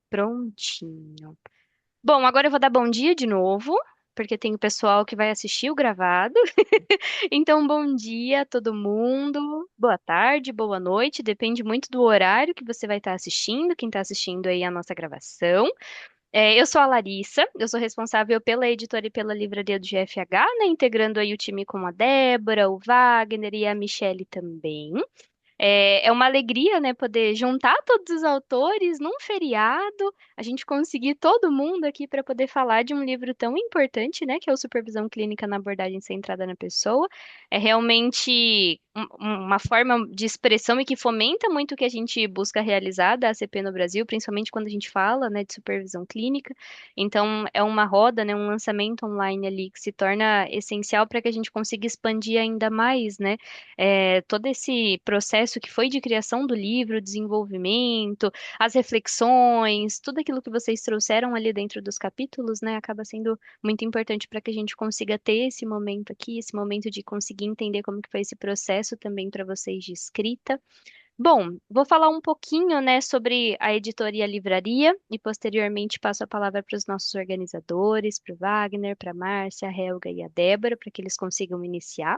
Prontinho. Bom, agora eu vou dar bom dia de novo, porque tem o pessoal que vai assistir o gravado. Então, bom dia a todo mundo. Boa tarde, boa noite, depende muito do horário que você vai estar assistindo, quem está assistindo aí a nossa gravação. Eu sou a Larissa, eu sou responsável pela editora e pela livraria do GFH, né, integrando aí o time com a Débora, o Wagner e a Michelle também. É uma alegria, né, poder juntar todos os autores num feriado, a gente conseguir todo mundo aqui para poder falar de um livro tão importante, né, que é o Supervisão Clínica na Abordagem Centrada na Pessoa. É realmente uma forma de expressão e que fomenta muito o que a gente busca realizar da ACP no Brasil, principalmente quando a gente fala, né, de supervisão clínica. Então, é uma roda, né, um lançamento online ali que se torna essencial para que a gente consiga expandir ainda mais, né, todo esse processo que foi de criação do livro, desenvolvimento, as reflexões, tudo aquilo que vocês trouxeram ali dentro dos capítulos, né, acaba sendo muito importante para que a gente consiga ter esse momento aqui, esse momento de conseguir entender como que foi esse processo também para vocês de escrita. Bom, vou falar um pouquinho, né, sobre a editoria Livraria e posteriormente passo a palavra para os nossos organizadores, para o Wagner, para a Márcia, a Helga e a Débora, para que eles consigam iniciar.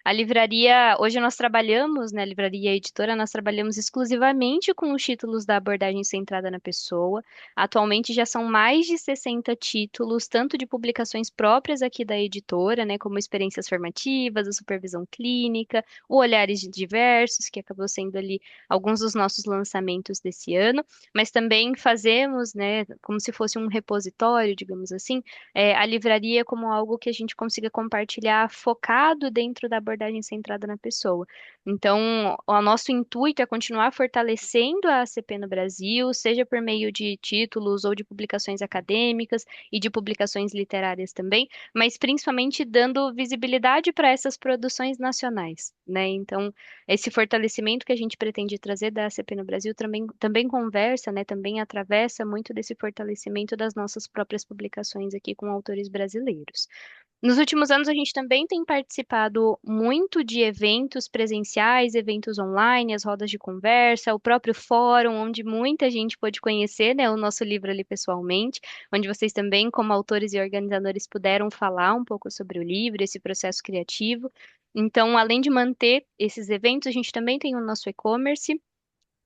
A livraria, hoje nós trabalhamos, né, livraria e editora, nós trabalhamos exclusivamente com os títulos da abordagem centrada na pessoa. Atualmente já são mais de 60 títulos, tanto de publicações próprias aqui da editora, né, como experiências formativas, a supervisão clínica, o Olhares Diversos, que acabou sendo ali alguns dos nossos lançamentos desse ano, mas também fazemos, né, como se fosse um repositório, digamos assim, a livraria como algo que a gente consiga compartilhar focado dentro da abordagem centrada na pessoa. Então, o nosso intuito é continuar fortalecendo a ACP no Brasil, seja por meio de títulos ou de publicações acadêmicas e de publicações literárias também, mas principalmente dando visibilidade para essas produções nacionais, né? Então, esse fortalecimento que a gente pretende trazer da ACP no Brasil também conversa, né? Também atravessa muito desse fortalecimento das nossas próprias publicações aqui com autores brasileiros. Nos últimos anos, a gente também tem participado muito de eventos presenciais, eventos online, as rodas de conversa, o próprio fórum, onde muita gente pôde conhecer, né, o nosso livro ali pessoalmente, onde vocês também, como autores e organizadores, puderam falar um pouco sobre o livro, esse processo criativo. Então, além de manter esses eventos, a gente também tem o nosso e-commerce.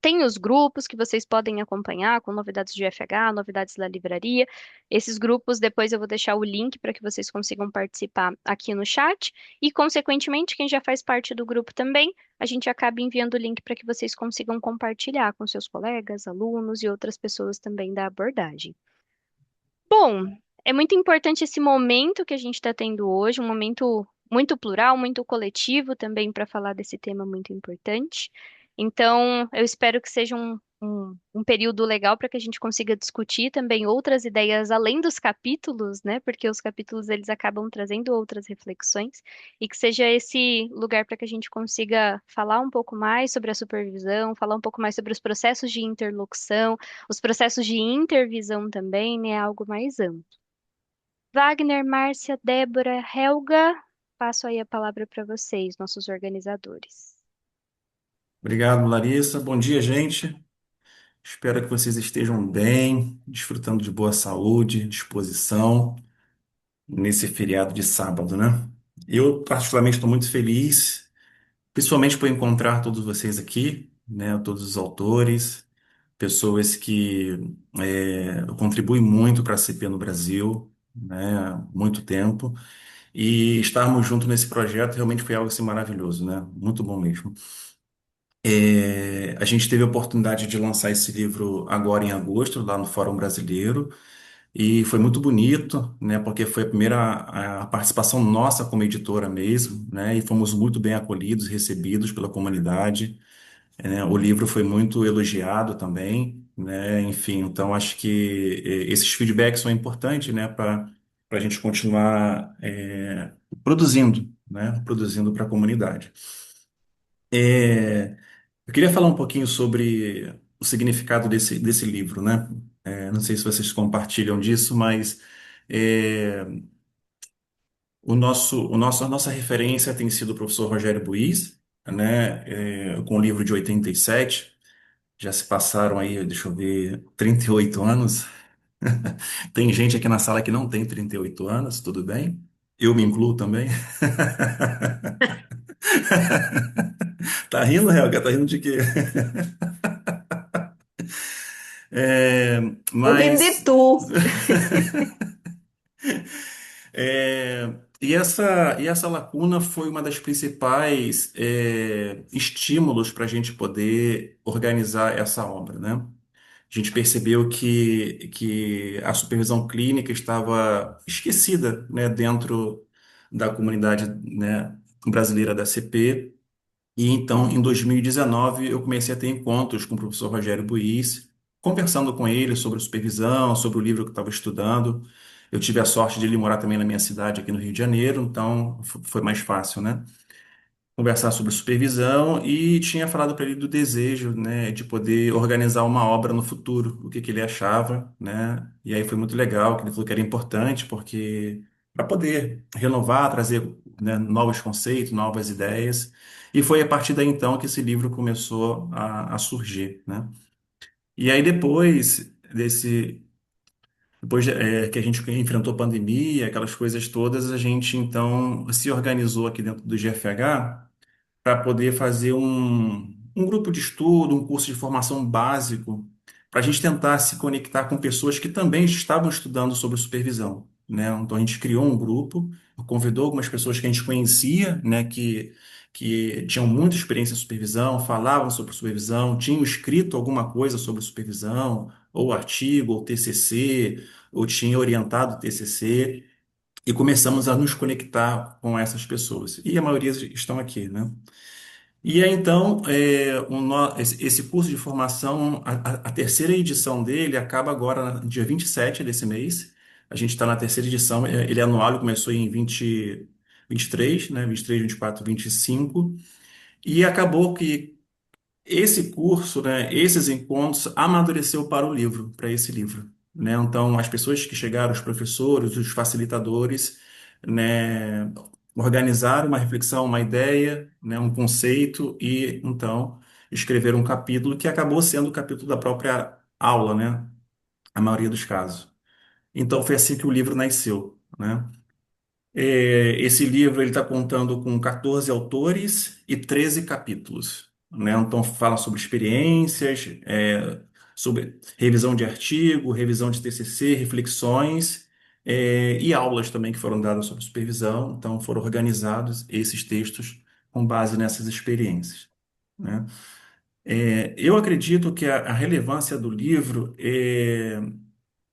Tem os grupos que vocês podem acompanhar com novidades de FH, novidades da livraria. Esses grupos, depois eu vou deixar o link para que vocês consigam participar aqui no chat. E, consequentemente, quem já faz parte do grupo também, a gente acaba enviando o link para que vocês consigam compartilhar com seus colegas, alunos e outras pessoas também da abordagem. Bom, é muito importante esse momento que a gente está tendo hoje, um momento muito plural, muito coletivo também para falar desse tema muito importante. Então, eu espero que seja um período legal para que a gente consiga discutir também outras ideias além dos capítulos, né? Porque os capítulos eles acabam trazendo outras reflexões e que seja esse lugar para que a gente consiga falar um pouco mais sobre a supervisão, falar um pouco mais sobre os processos de interlocução, os processos de intervisão também, né, é algo mais amplo. Wagner, Márcia, Débora, Helga, passo aí a palavra para vocês, nossos organizadores. Obrigado, Larissa. Bom dia, gente. Espero que vocês estejam bem, desfrutando de boa saúde, disposição nesse feriado de sábado, né? Eu, particularmente, estou muito feliz, principalmente por encontrar todos vocês aqui, né? Todos os autores, pessoas que contribuem muito para a CP no Brasil, né? Há muito tempo. E estarmos juntos nesse projeto realmente foi algo assim maravilhoso, né? Muito bom mesmo. A gente teve a oportunidade de lançar esse livro agora em agosto, lá no Fórum Brasileiro, e foi muito bonito, né, porque foi a primeira a participação nossa como editora mesmo, né, e fomos muito bem acolhidos, recebidos pela comunidade, né, o livro foi muito elogiado também, né, enfim, então acho que esses feedbacks são importantes, né, para a gente continuar produzindo, né, produzindo para a comunidade. É, eu queria falar um pouquinho sobre o significado desse livro, né? Não sei se vocês compartilham disso, mas é, a nossa referência tem sido o professor Rogério Buiz, né? Com o livro de 87. Já se passaram aí, deixa eu ver, 38 anos. Tem gente aqui na sala que não tem 38 anos, tudo bem? Eu me incluo também. Tá rindo, Helga? Tá rindo de quê? É, Tô rindo de mas. tu. E essa lacuna foi uma das principais estímulos para a gente poder organizar essa obra, né? A gente percebeu que a supervisão clínica estava esquecida, né, dentro da comunidade, né, brasileira da CP. E então, em 2019, eu comecei a ter encontros com o professor Rogério Buiz, conversando com ele sobre supervisão, sobre o livro que eu estava estudando. Eu tive a sorte de ele morar também na minha cidade, aqui no Rio de Janeiro, então foi mais fácil, né? Conversar sobre supervisão e tinha falado para ele do desejo, né, de poder organizar uma obra no futuro, o que que ele achava, né? E aí foi muito legal, que ele falou que era importante, porque para poder renovar, trazer, né, novos conceitos, novas ideias. E foi a partir daí então que esse livro começou a surgir, né? E aí depois que a gente enfrentou a pandemia, aquelas coisas todas, a gente então se organizou aqui dentro do GFH para poder fazer um grupo de estudo, um curso de formação básico, para a gente tentar se conectar com pessoas que também estavam estudando sobre supervisão, né? Então a gente criou um grupo, convidou algumas pessoas que a gente conhecia, né, que tinham muita experiência em supervisão, falavam sobre supervisão, tinham escrito alguma coisa sobre supervisão, ou artigo, ou TCC, ou tinha orientado TCC. E começamos a nos conectar com essas pessoas. E a maioria estão aqui, né? E aí, então, esse curso de formação, a terceira edição dele acaba agora, no dia 27 desse mês. A gente está na terceira edição, ele é anual, ele começou em 23, né? 23, 24, 25. E acabou que esse curso, né, esses encontros amadureceu para o livro, para esse livro, né? Então, as pessoas que chegaram, os professores, os facilitadores, né, organizaram uma reflexão, uma ideia, né, um conceito e então escreveram um capítulo que acabou sendo o capítulo da própria aula, né? A maioria dos casos. Então, foi assim que o livro nasceu, né? Esse livro ele está contando com 14 autores e 13 capítulos, né? Então fala sobre experiências, sobre revisão de artigo, revisão de TCC, reflexões, e aulas também que foram dadas sobre supervisão. Então foram organizados esses textos com base nessas experiências, né? Eu acredito que a relevância do livro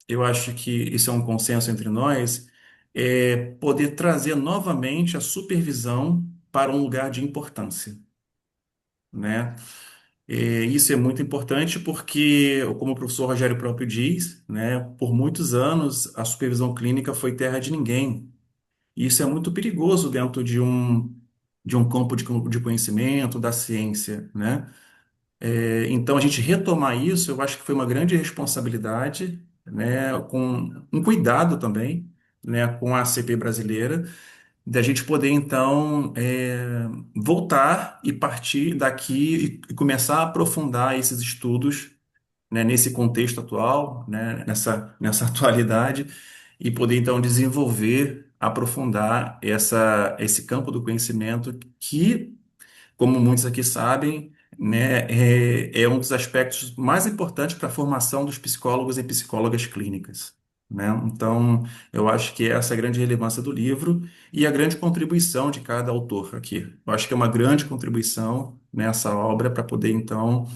eu acho que isso é um consenso entre nós, é poder trazer novamente a supervisão para um lugar de importância, né? Isso é muito importante porque, como o professor Rogério próprio diz, né, por muitos anos a supervisão clínica foi terra de ninguém. E isso é muito perigoso dentro de um campo de conhecimento da ciência, né? Então, a gente retomar isso, eu acho que foi uma grande responsabilidade, né, com um cuidado também, né, com a ACP brasileira, da gente poder, então, voltar e partir daqui e começar a aprofundar esses estudos, né, nesse contexto atual, né, nessa atualidade, e poder, então, desenvolver, aprofundar esse campo do conhecimento que como muitos aqui sabem, né, é um dos aspectos mais importantes para a formação dos psicólogos e psicólogas clínicas, né? Então, eu acho que essa é a grande relevância do livro e a grande contribuição de cada autor aqui. Eu acho que é uma grande contribuição nessa obra para poder, então,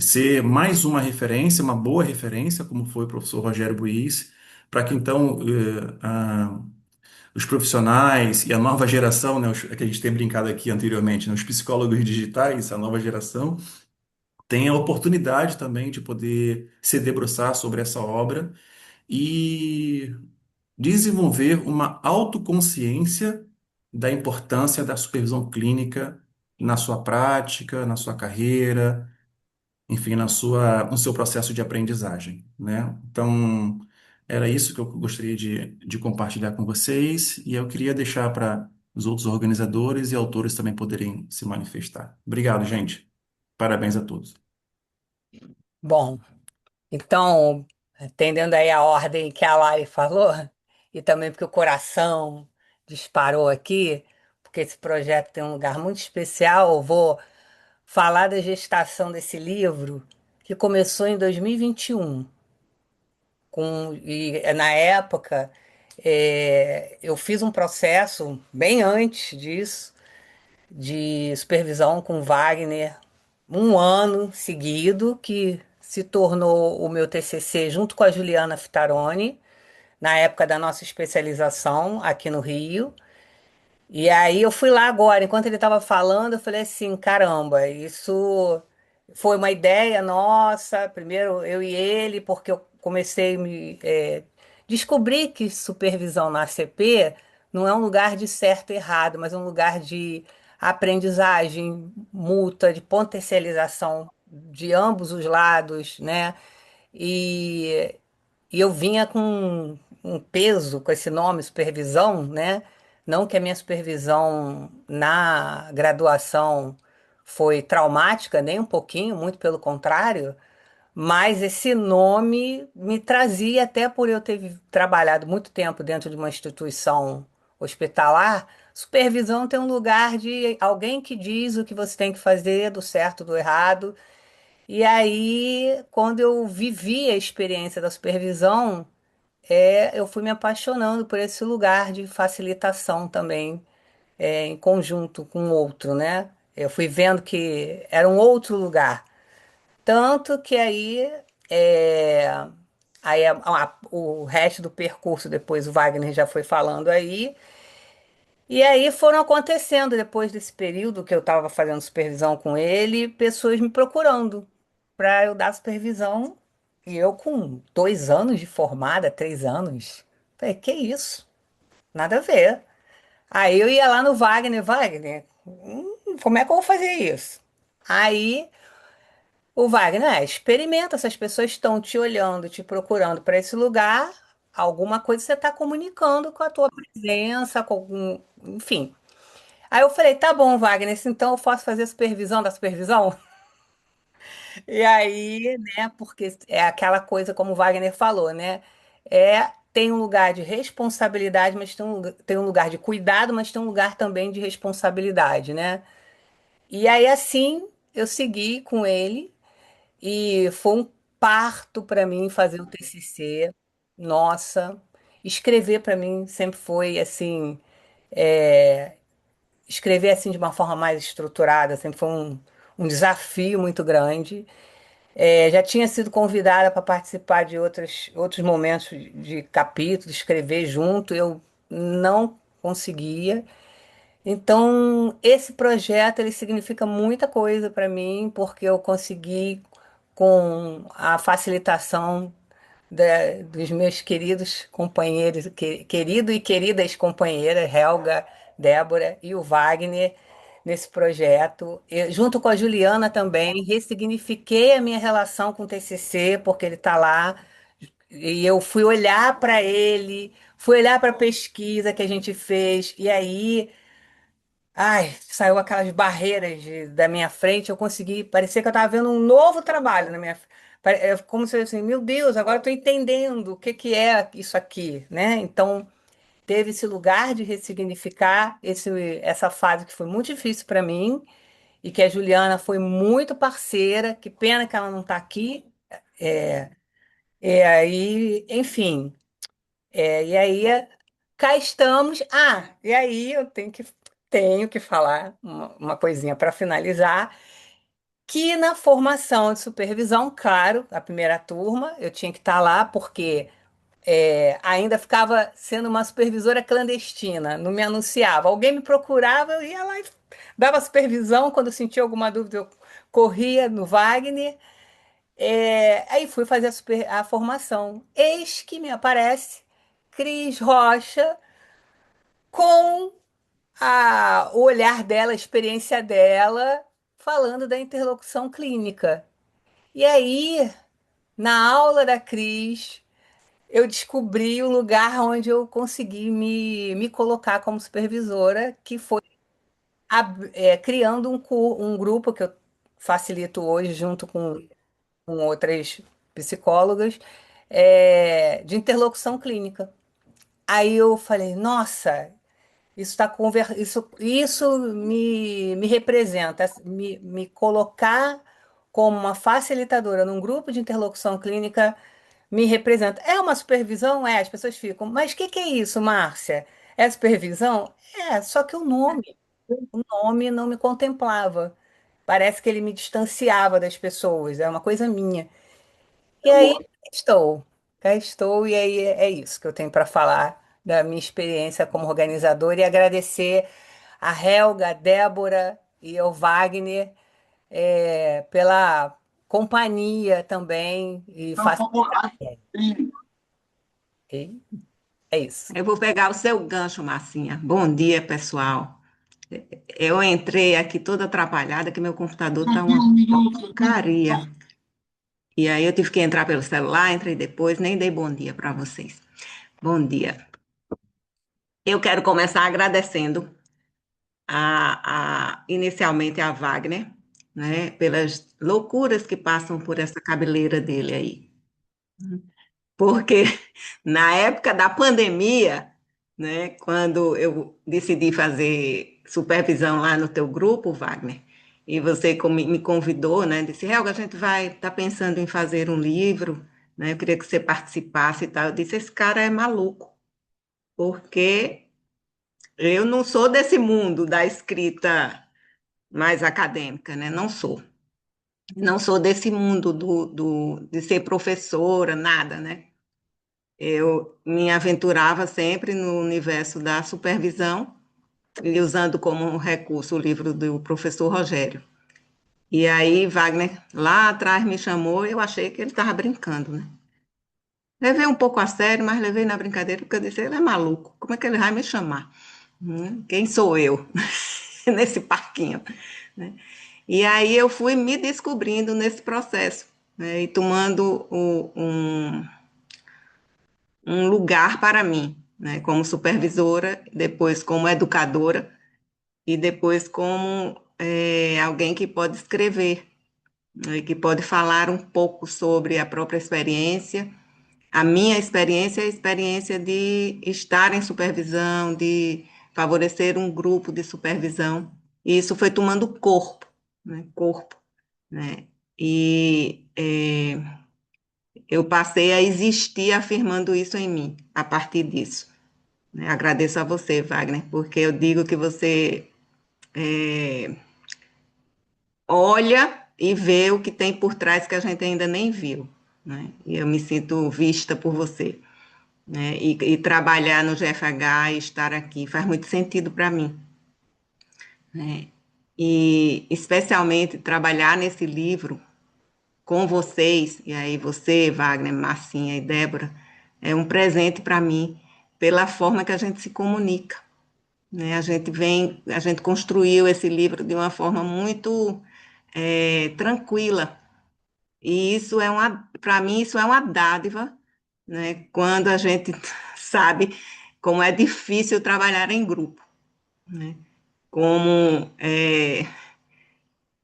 ser mais uma referência, uma boa referência, como foi o professor Rogério Buiz, para que, então, os profissionais e a nova geração, né, que a gente tem brincado aqui anteriormente, né, os psicólogos digitais, a nova geração, tem a oportunidade também de poder se debruçar sobre essa obra e desenvolver uma autoconsciência da importância da supervisão clínica na sua prática, na sua carreira, enfim, no seu processo de aprendizagem, né? Então, era isso que eu gostaria de compartilhar com vocês e eu queria deixar para os outros organizadores e autores também poderem se manifestar. Obrigado, gente. Parabéns a todos. Bom, então, atendendo aí a ordem que a Lari falou, e também porque o coração disparou aqui, porque esse projeto tem um lugar muito especial, eu vou falar da gestação desse livro, que começou em 2021. Na época, eu fiz um processo bem antes disso, de supervisão com Wagner, um ano seguido, que se tornou o meu TCC junto com a Juliana Fitaroni, na época da nossa especialização aqui no Rio. E aí eu fui lá agora, enquanto ele estava falando, eu falei assim, caramba, isso foi uma ideia nossa, primeiro eu e ele, porque eu comecei a descobrir que supervisão na ACP não é um lugar de certo e errado, mas é um lugar de aprendizagem mútua, de potencialização de ambos os lados, né? E, e eu vinha com um peso com esse nome, supervisão, né? Não que a minha supervisão na graduação foi traumática, nem um pouquinho, muito pelo contrário, mas esse nome me trazia, até por eu ter trabalhado muito tempo dentro de uma instituição hospitalar. Supervisão tem um lugar de alguém que diz o que você tem que fazer, do certo, do errado. E aí, quando eu vivi a experiência da supervisão, eu fui me apaixonando por esse lugar de facilitação também, em conjunto com o outro, né? Eu fui vendo que era um outro lugar. Tanto que é, o resto do percurso, depois o Wagner já foi falando aí, e aí foram acontecendo, depois desse período que eu estava fazendo supervisão com ele, pessoas me procurando para eu dar supervisão. E eu com 2 anos de formada, 3 anos. Falei, que isso? Nada a ver. Aí eu ia lá no Wagner, Wagner, como é que eu vou fazer isso? Aí o Wagner, experimenta, se as pessoas estão te olhando, te procurando para esse lugar, alguma coisa você está comunicando com a tua presença, com algum, enfim. Aí eu falei, tá bom, Wagner, então eu posso fazer a supervisão da supervisão? E aí, né, porque é aquela coisa como o Wagner falou, né? Tem um lugar de responsabilidade, mas tem um lugar de cuidado, mas tem um lugar também de responsabilidade, né? E aí, assim, eu segui com ele e foi um parto para mim fazer o TCC. Nossa, escrever para mim sempre foi assim, é, escrever assim de uma forma mais estruturada, sempre foi um desafio muito grande. Já tinha sido convidada para participar de outros momentos de capítulo, escrever junto, eu não conseguia. Então, esse projeto ele significa muita coisa para mim, porque eu consegui, com a facilitação dos meus queridos companheiros, querido e queridas companheiras, Helga, Débora e o Wagner, nesse projeto. Junto com a Juliana também, ressignifiquei a minha relação com o TCC, porque ele está lá, e eu fui olhar para ele, fui olhar para a pesquisa que a gente fez, e aí. Ai, saiu aquelas barreiras da minha frente, eu consegui, parecia que eu estava vendo um novo trabalho na minha frente. É como se eu assim, meu Deus, agora eu estou entendendo o que que é isso aqui, né? Então, teve esse lugar de ressignificar essa fase que foi muito difícil para mim e que a Juliana foi muito parceira, que pena que ela não está aqui. É, aí, enfim. E aí, cá estamos. E aí eu tenho que falar uma coisinha para finalizar, que na formação de supervisão, claro, a primeira turma, eu tinha que estar lá porque ainda ficava sendo uma supervisora clandestina, não me anunciava. Alguém me procurava, eu ia lá e dava supervisão, quando eu sentia alguma dúvida, eu corria no Wagner. Aí fui fazer a formação. Eis que me aparece Cris Rocha com o olhar dela, a experiência dela, falando da interlocução clínica. E aí, na aula da Cris, eu descobri o lugar onde eu consegui me colocar como supervisora, que foi criando um grupo que eu facilito hoje junto com com outras psicólogas, de interlocução clínica. Aí eu falei, nossa, isso me representa, me colocar como uma facilitadora num grupo de interlocução clínica me representa. É uma supervisão? É, as pessoas ficam, mas o que é isso, Márcia? É supervisão? É, só que o nome não me contemplava. Parece que ele me distanciava das pessoas, é uma coisa minha. E aí estou, cá estou, e aí é isso que eu tenho para falar da minha experiência como organizadora e agradecer a Helga, a Débora e ao Wagner pela companhia também e facilidade. E é isso. Eu vou pegar o seu gancho, Marcinha. Bom dia, pessoal. Eu entrei aqui toda atrapalhada, que meu computador tá uma porcaria. E aí eu tive que entrar pelo celular, entrei depois, nem dei bom dia para vocês. Bom dia. Eu quero começar agradecendo inicialmente a Wagner, né, pelas loucuras que passam por essa cabeleira dele aí. Porque na época da pandemia, né, quando eu decidi fazer supervisão lá no teu grupo, Wagner, e você me convidou, né, disse, Helga, a gente vai estar pensando em fazer um livro, né, eu queria que você participasse e tal. Eu disse, esse cara é maluco, porque eu não sou desse mundo da escrita mais acadêmica, né, não sou. Não sou desse mundo de ser professora, nada, né? Eu me aventurava sempre no universo da supervisão e usando como recurso o livro do professor Rogério. E aí Wagner lá atrás me chamou e eu achei que ele estava brincando, né? Levei um pouco a sério, mas levei na brincadeira porque eu disse, ele é maluco, como é que ele vai me chamar? Quem sou eu nesse parquinho, né? E aí eu fui me descobrindo nesse processo, né? E tomando um lugar para mim, né, como supervisora, depois como educadora e depois como alguém que pode escrever, né, que pode falar um pouco sobre a própria experiência, a minha experiência é a experiência de estar em supervisão, de favorecer um grupo de supervisão, e isso foi tomando corpo, né, e eu passei a existir afirmando isso em mim, a partir disso. Né? Agradeço a você, Wagner, porque eu digo que você olha e vê o que tem por trás que a gente ainda nem viu. Né? E eu me sinto vista por você. Né? E trabalhar no GFH e estar aqui faz muito sentido para mim. Né? E especialmente trabalhar nesse livro com vocês, e aí você, Wagner, Marcinha e Débora, é um presente para mim pela forma que a gente se comunica. Né? A gente construiu esse livro de uma forma muito tranquila, e isso para mim, isso é uma dádiva, né? Quando a gente sabe como é difícil trabalhar em grupo, né? Como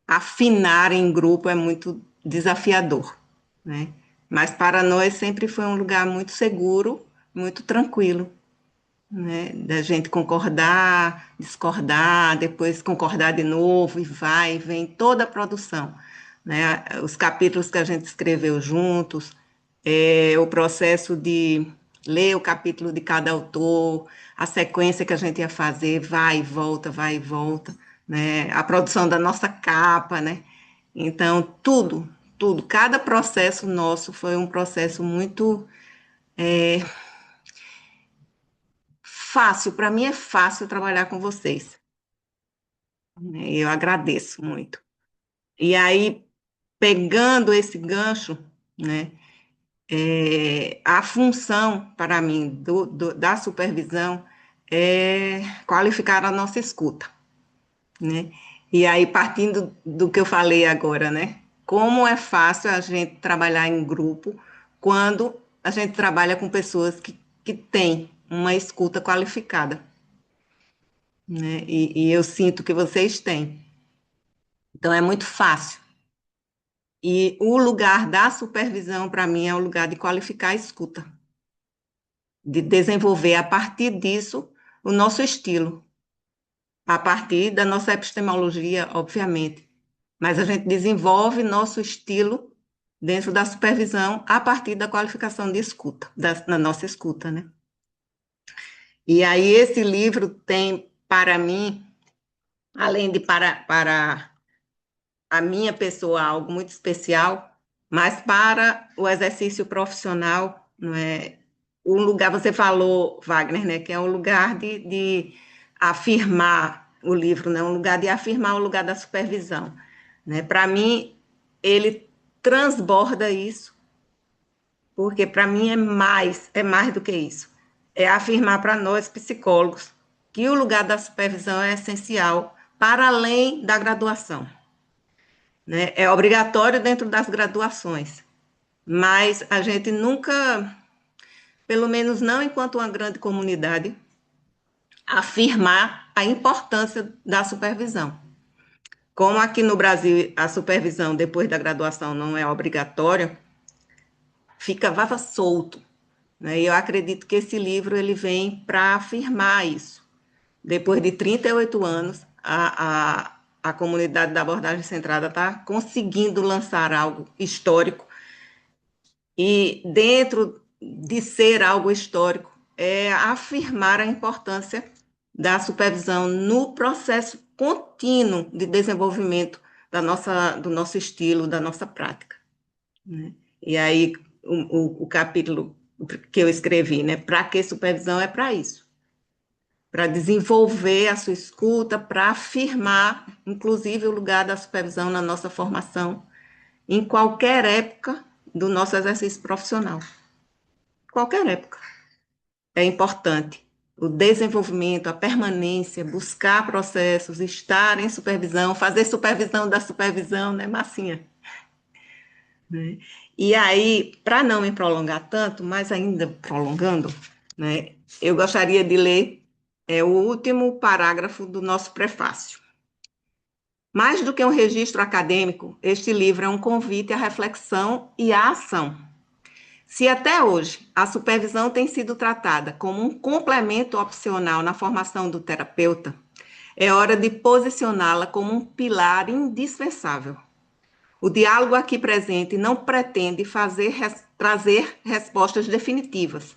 afinar em grupo é muito desafiador, né? Mas para nós sempre foi um lugar muito seguro, muito tranquilo, né? Da gente concordar, discordar, depois concordar de novo e vai, e vem toda a produção, né? Os capítulos que a gente escreveu juntos, o processo de ler o capítulo de cada autor, a sequência que a gente ia fazer, vai e volta, né? A produção da nossa capa, né? Então, tudo, cada processo nosso foi um processo muito fácil, para mim é fácil trabalhar com vocês. Né? Eu agradeço muito. E aí, pegando esse gancho, né, a função para mim da supervisão é qualificar a nossa escuta. Né? E aí, partindo do que eu falei agora, né? Como é fácil a gente trabalhar em grupo quando a gente trabalha com pessoas que têm uma escuta qualificada. Né? E eu sinto que vocês têm. Então é muito fácil. E o lugar da supervisão, para mim, é o lugar de qualificar a escuta, de desenvolver a partir disso o nosso estilo, a partir da nossa epistemologia, obviamente. Mas a gente desenvolve nosso estilo dentro da supervisão a partir da qualificação de escuta, da nossa escuta, né? E aí esse livro tem, para mim, além de para a minha pessoa algo muito especial, mas para o exercício profissional, não é? Um lugar, você falou, Wagner, né, que é um lugar de afirmar o livro, né, um lugar de afirmar o lugar da supervisão. Né? Para mim, ele transborda isso, porque para mim é mais do que isso. É afirmar para nós, psicólogos, que o lugar da supervisão é essencial para além da graduação. Né? É obrigatório dentro das graduações, mas a gente nunca, pelo menos não enquanto uma grande comunidade, afirmar a importância da supervisão. Como aqui no Brasil a supervisão depois da graduação não é obrigatória, ficava solto. Né? E eu acredito que esse livro ele vem para afirmar isso. Depois de 38 anos, a comunidade da abordagem centrada está conseguindo lançar algo histórico. E dentro de ser algo histórico, é afirmar a importância da supervisão no processo contínuo de desenvolvimento do nosso estilo, da nossa prática. Né? E aí, o capítulo que eu escrevi, né? Para que supervisão é para isso? Para desenvolver a sua escuta, para afirmar, inclusive, o lugar da supervisão na nossa formação, em qualquer época do nosso exercício profissional. Qualquer época. É importante o desenvolvimento, a permanência, buscar processos, estar em supervisão, fazer supervisão da supervisão, né, Marcinha? Né? E aí, para não me prolongar tanto, mas ainda prolongando, né, eu gostaria de ler o último parágrafo do nosso prefácio. Mais do que um registro acadêmico, este livro é um convite à reflexão e à ação. Se até hoje a supervisão tem sido tratada como um complemento opcional na formação do terapeuta, é hora de posicioná-la como um pilar indispensável. O diálogo aqui presente não pretende trazer respostas definitivas,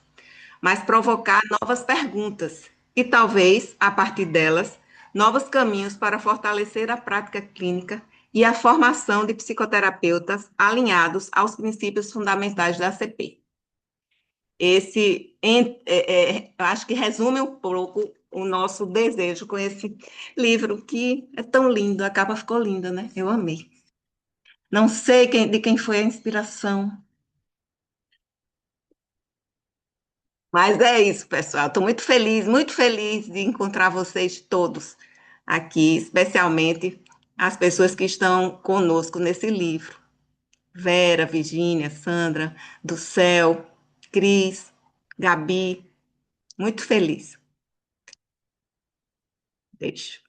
mas provocar novas perguntas e, talvez, a partir delas, novos caminhos para fortalecer a prática clínica e a formação de psicoterapeutas alinhados aos princípios fundamentais da ACP. Acho que resume um pouco o nosso desejo com esse livro, que é tão lindo, a capa ficou linda, né? Eu amei. Não sei de quem foi a inspiração, mas é isso, pessoal. Estou muito feliz de encontrar vocês todos aqui, especialmente as pessoas que estão conosco nesse livro. Vera, Virgínia, Sandra, do Céu, Cris, Gabi, muito feliz. Beijo.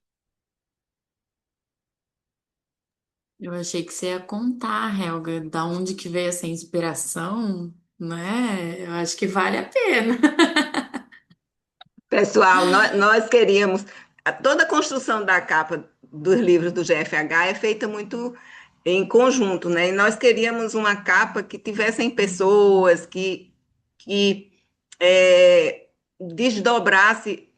Eu achei que você ia contar, Helga, da onde que veio essa inspiração, né? Eu acho que vale a pena. Pessoal, nós queríamos. Toda a construção da capa dos livros do GFH é feita muito em conjunto, né? E nós queríamos uma capa que tivessem pessoas que desdobrasse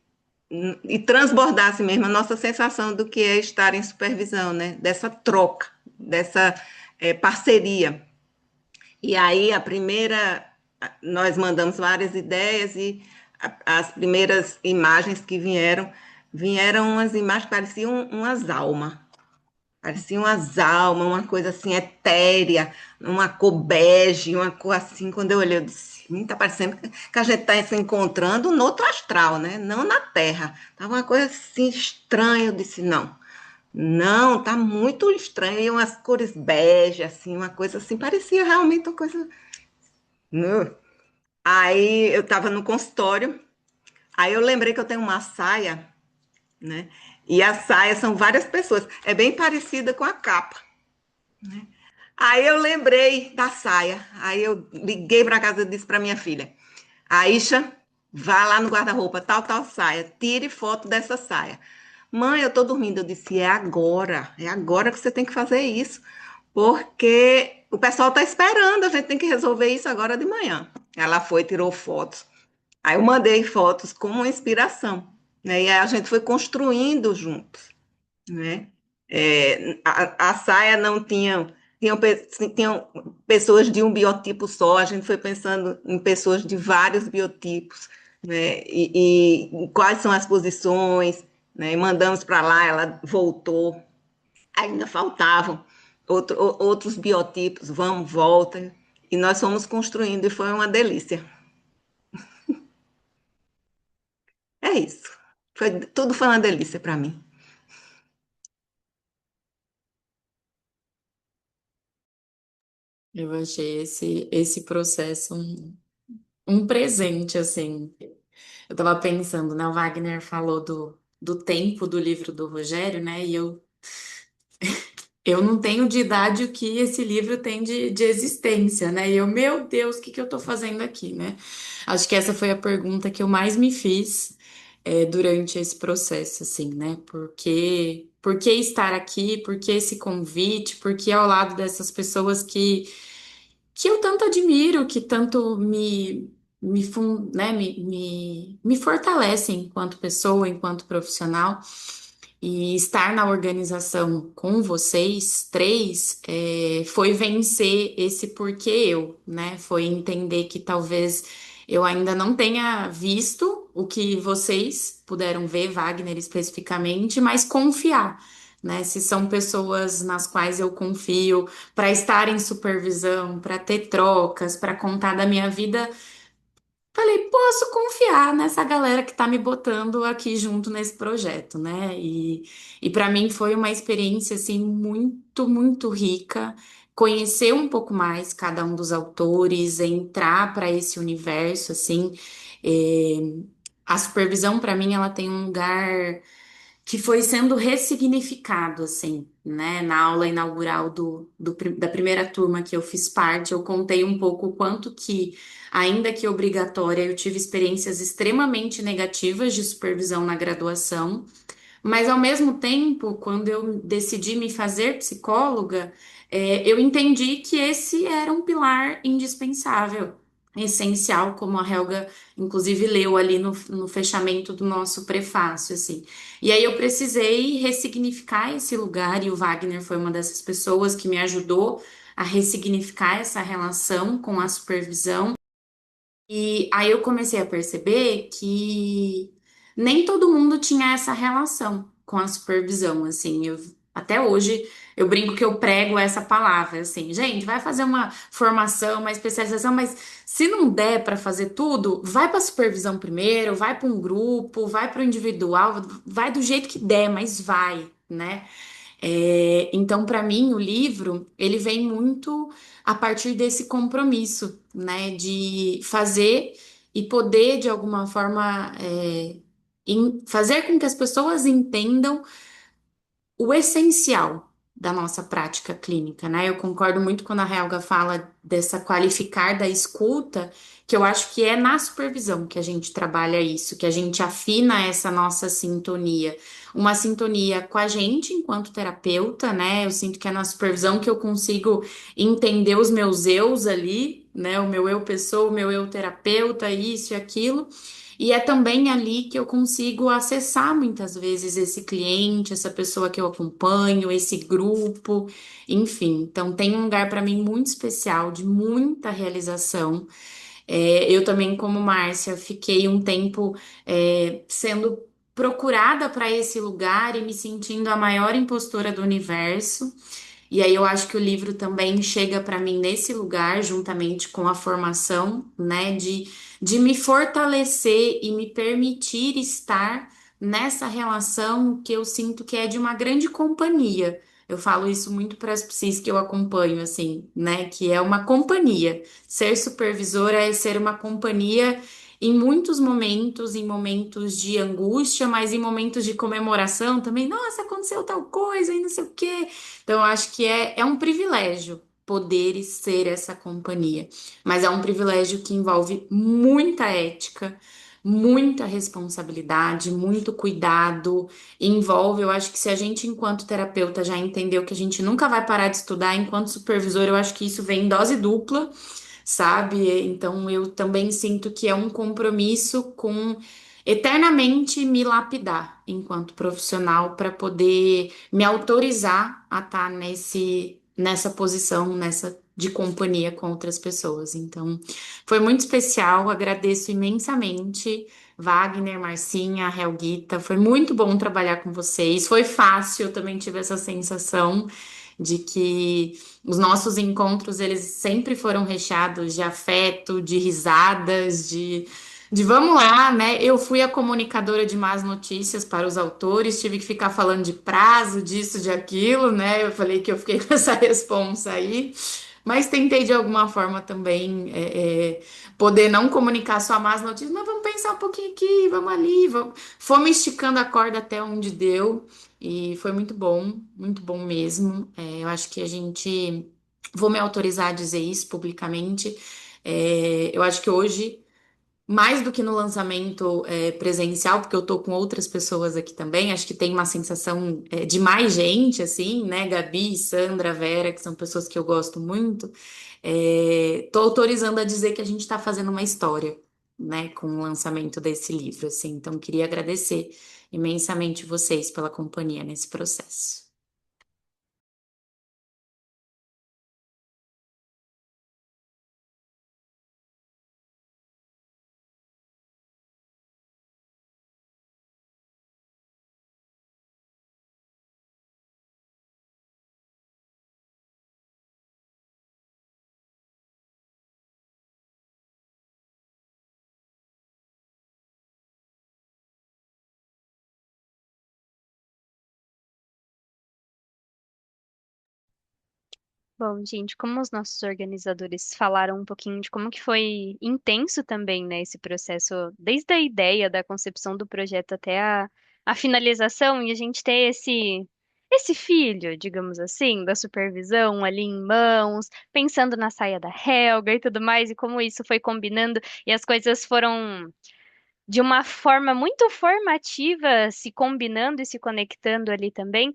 e transbordasse mesmo a nossa sensação do que é estar em supervisão, né? Dessa troca, dessa parceria. E aí, nós mandamos várias ideias e as primeiras imagens que vieram umas imagens que pareciam umas almas, uma coisa assim etérea, uma cor bege, uma cor assim, quando eu olhei, eu disse, tá parecendo que a gente está se encontrando no outro astral, né? Não na Terra. Tava uma coisa assim estranha, eu disse, não, tá muito estranho, e umas cores bege, assim, uma coisa assim, parecia realmente uma coisa... Aí eu estava no consultório, aí eu lembrei que eu tenho uma saia, né? E a saia são várias pessoas, é bem parecida com a capa, né? Aí eu lembrei da saia. Aí eu liguei para casa e disse para minha filha: Aisha, vá lá no guarda-roupa, tal, tal saia, tire foto dessa saia. Mãe, eu tô dormindo. Eu disse: é agora que você tem que fazer isso, porque o pessoal tá esperando, a gente tem que resolver isso agora de manhã. Ela foi, tirou fotos. Aí eu mandei fotos como inspiração, né? E aí a gente foi construindo juntos, né? A saia não tinha, tinham pessoas de um biotipo só, a gente foi pensando em pessoas de vários biotipos, né? E quais são as posições, né? E mandamos para lá, ela voltou, ainda faltavam outros biotipos, vamos, volta, e nós fomos construindo e foi uma delícia. É isso. Tudo foi uma delícia para mim. Eu achei esse processo um presente, assim. Eu tava pensando, né? O Wagner falou do tempo do livro do Rogério, né? E eu não tenho de idade o que esse livro tem de existência, né? E eu, meu Deus, o que que eu tô fazendo aqui, né? Acho que essa foi a pergunta que eu mais me fiz, durante esse processo, assim, né? Por que estar aqui? Por que esse convite? Por que ao lado dessas pessoas que eu tanto admiro, que tanto né, me fortalecem enquanto pessoa, enquanto profissional. E estar na organização com vocês três foi vencer esse porquê eu, né? Foi entender que talvez eu ainda não tenha visto o que vocês puderam ver, Wagner especificamente, mas confiar, né? Se são pessoas nas quais eu confio para estar em supervisão, para ter trocas, para contar da minha vida. Falei, posso confiar nessa galera que tá me botando aqui junto nesse projeto, né? E para mim foi uma experiência assim muito, muito rica. Conhecer um pouco mais cada um dos autores, entrar para esse universo, assim. Eh, a supervisão para mim ela tem um lugar que foi sendo ressignificado, assim, né? Na aula inaugural da primeira turma que eu fiz parte, eu contei um pouco o quanto que, ainda que obrigatória, eu tive experiências extremamente negativas de supervisão na graduação, mas ao mesmo tempo, quando eu decidi me fazer psicóloga, eu entendi que esse era um pilar indispensável, essencial, como a Helga, inclusive, leu ali no fechamento do nosso prefácio, assim. E aí eu precisei ressignificar esse lugar, e o Wagner foi uma dessas pessoas que me ajudou a ressignificar essa relação com a supervisão. E aí eu comecei a perceber que nem todo mundo tinha essa relação com a supervisão, assim, até hoje eu brinco que eu prego essa palavra, assim, gente, vai fazer uma formação, uma especialização, mas se não der para fazer tudo, vai para a supervisão primeiro, vai para um grupo, vai para o individual, vai do jeito que der, mas vai, né? Então, para mim, o livro, ele vem muito a partir desse compromisso, né, de fazer e poder, de alguma forma, fazer com que as pessoas entendam o essencial da nossa prática clínica, né? Eu concordo muito quando a Helga fala dessa qualificar da escuta, que eu acho que é na supervisão que a gente trabalha isso, que a gente afina essa nossa sintonia. Uma sintonia com a gente enquanto terapeuta, né? Eu sinto que é na supervisão que eu consigo entender os meus eus ali, né? O meu eu pessoa, o meu eu terapeuta, isso e aquilo. E é também ali que eu consigo acessar muitas vezes esse cliente, essa pessoa que eu acompanho, esse grupo, enfim. Então, tem um lugar para mim muito especial, de muita realização. Eu também, como Márcia, fiquei um tempo, sendo procurada para esse lugar e me sentindo a maior impostora do universo. E aí eu acho que o livro também chega para mim nesse lugar, juntamente com a formação, né, de me fortalecer e me permitir estar nessa relação que eu sinto que é de uma grande companhia. Eu falo isso muito para as psis que eu acompanho, assim, né, que é uma companhia. Ser supervisora é ser uma companhia em muitos momentos, em momentos de angústia, mas em momentos de comemoração também. Nossa, aconteceu tal coisa e não sei o quê. Então, eu acho que é um privilégio, poder ser essa companhia. Mas é um privilégio que envolve muita ética, muita responsabilidade, muito cuidado. Envolve, eu acho que se a gente, enquanto terapeuta, já entendeu que a gente nunca vai parar de estudar, enquanto supervisor, eu acho que isso vem em dose dupla, sabe? Então eu também sinto que é um compromisso com eternamente me lapidar enquanto profissional para poder me autorizar a estar nessa posição, nessa de companhia com outras pessoas. Então, foi muito especial, agradeço imensamente. Wagner, Marcinha, Helguita, foi muito bom trabalhar com vocês. Foi fácil, eu também tive essa sensação de que os nossos encontros, eles sempre foram recheados de afeto, de risadas, de vamos lá, né? Eu fui a comunicadora de más notícias para os autores, tive que ficar falando de prazo, disso, de aquilo, né? Eu falei que eu fiquei com essa responsa aí, mas tentei de alguma forma também poder não comunicar só más notícias, mas vamos pensar um pouquinho aqui, vamos ali, vamos. Fomos esticando a corda até onde deu. E foi muito bom mesmo. Eu acho que a gente. Vou me autorizar a dizer isso publicamente. Eu acho que hoje, mais do que no lançamento presencial, porque eu tô com outras pessoas aqui também, acho que tem uma sensação de mais gente, assim, né? Gabi, Sandra, Vera, que são pessoas que eu gosto muito. Tô autorizando a dizer que a gente está fazendo uma história, né, com o lançamento desse livro, assim. Então, queria agradecer imensamente vocês pela companhia nesse processo. Bom, gente, como os nossos organizadores falaram um pouquinho de como que foi intenso também, né, esse processo, desde a ideia da concepção do projeto até a finalização, e a gente ter esse filho, digamos assim, da supervisão ali em mãos, pensando na saia da Helga e tudo mais, e como isso foi combinando, e as coisas foram de uma forma muito formativa, se combinando e se conectando ali também.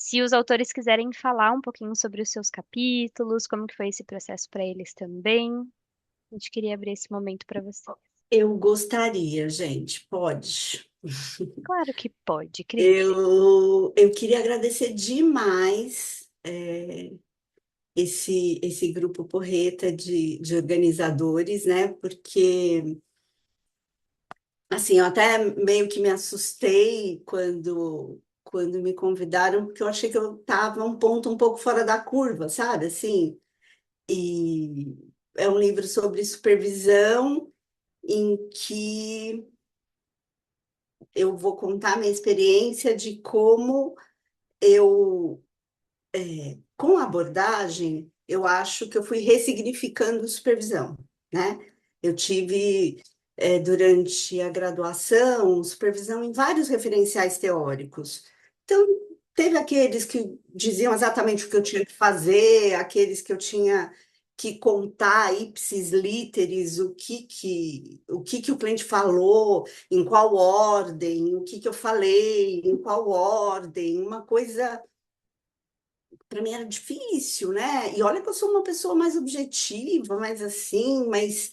Se os autores quiserem falar um pouquinho sobre os seus capítulos, como que foi esse processo para eles também, a gente queria abrir esse momento para você. Eu gostaria, gente, pode. Claro que pode, Cris. Eu queria agradecer demais esse grupo porreta de organizadores, né? Porque, assim, eu até meio que me assustei quando me convidaram, porque eu achei que eu estava um ponto um pouco fora da curva, sabe? Assim, e é um livro sobre supervisão em que eu vou contar minha experiência de como eu, com a abordagem, eu acho que eu fui ressignificando supervisão, né? Eu tive, durante a graduação, supervisão em vários referenciais teóricos. Então, teve aqueles que diziam exatamente o que eu tinha que fazer, aqueles que eu tinha que contar ipsis literis, o que o cliente falou, em qual ordem, o que eu falei, em qual ordem, uma coisa para mim era difícil, né? E olha que eu sou uma pessoa mais objetiva, mais assim, mas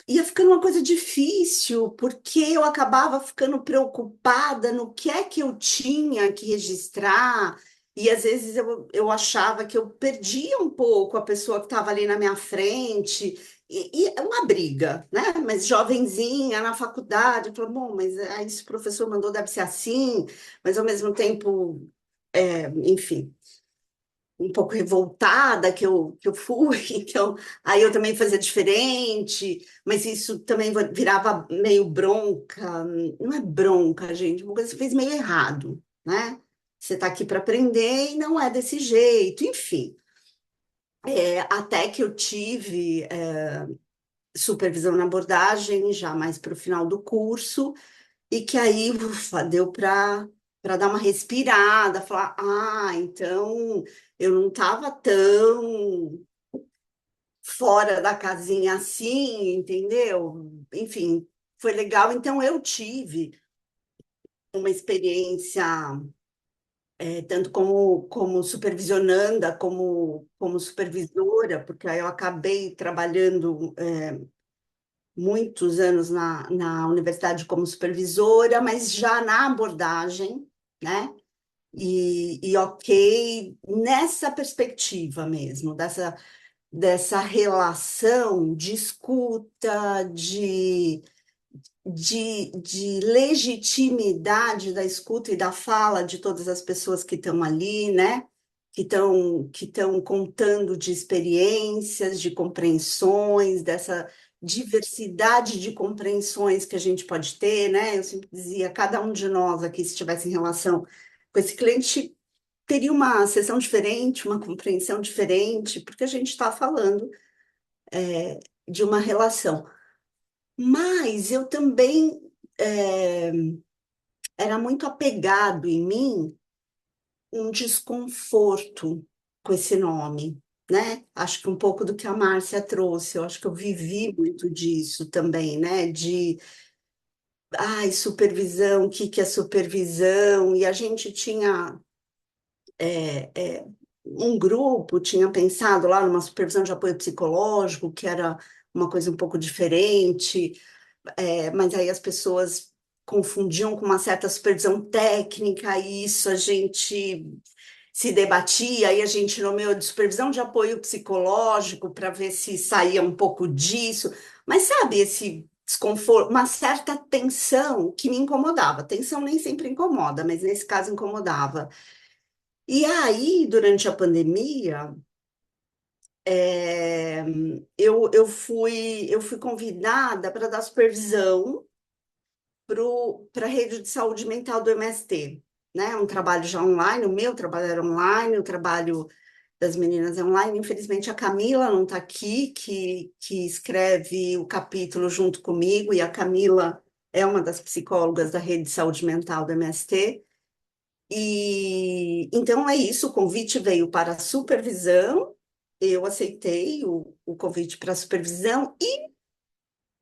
ia ficando uma coisa difícil, porque eu acabava ficando preocupada no que é que eu tinha que registrar, e às vezes eu achava que eu perdia um pouco a pessoa que estava ali na minha frente, e é uma briga, né? Mas jovenzinha, na faculdade, eu falo, bom, mas aí esse professor mandou, deve ser assim, mas ao mesmo tempo, enfim um pouco revoltada que eu fui, então aí eu também fazia diferente, mas isso também virava meio bronca, não é bronca, gente, uma coisa que você fez meio errado, né? Você está aqui para aprender e não é desse jeito, enfim. Até que eu tive supervisão na abordagem, já mais para o final do curso, e que aí ufa, deu para dar uma respirada, falar, então eu não estava tão fora da casinha assim, entendeu? Enfim, foi legal. Então, eu tive uma experiência, tanto como supervisionanda, como supervisora, porque aí eu acabei trabalhando muitos anos na universidade como supervisora, mas já na abordagem, né? E ok, nessa perspectiva mesmo, dessa relação de escuta, de legitimidade da escuta e da fala de todas as pessoas que estão ali, né? Que estão contando de experiências, de compreensões, dessa diversidade de compreensões que a gente pode ter, né? Eu sempre dizia, cada um de nós aqui, se estivesse em relação com esse cliente, teria uma sessão diferente, uma compreensão diferente, porque a gente está falando de uma relação. Mas eu também é, era muito apegado em mim um desconforto com esse nome, né? Acho que um pouco do que a Márcia trouxe, eu acho que eu vivi muito disso também, né? Ai, supervisão, o que que é supervisão? E a gente tinha um grupo, tinha pensado lá numa supervisão de apoio psicológico, que era uma coisa um pouco diferente. Mas aí as pessoas confundiam com uma certa supervisão técnica, e isso a gente se debatia, aí a gente nomeou de supervisão de apoio psicológico para ver se saía um pouco disso. Mas sabe, esse desconforto, uma certa tensão que me incomodava. Tensão nem sempre incomoda, mas nesse caso incomodava. E aí, durante a pandemia, é, eu fui convidada para dar supervisão para a rede de saúde mental do MST, né? Um trabalho já online, o meu trabalho era online, o trabalho das meninas é online. Infelizmente, a Camila não está aqui, que escreve o capítulo junto comigo, e a Camila é uma das psicólogas da rede de saúde mental do MST. E então é isso, o convite veio para a supervisão, eu aceitei o convite para a supervisão, e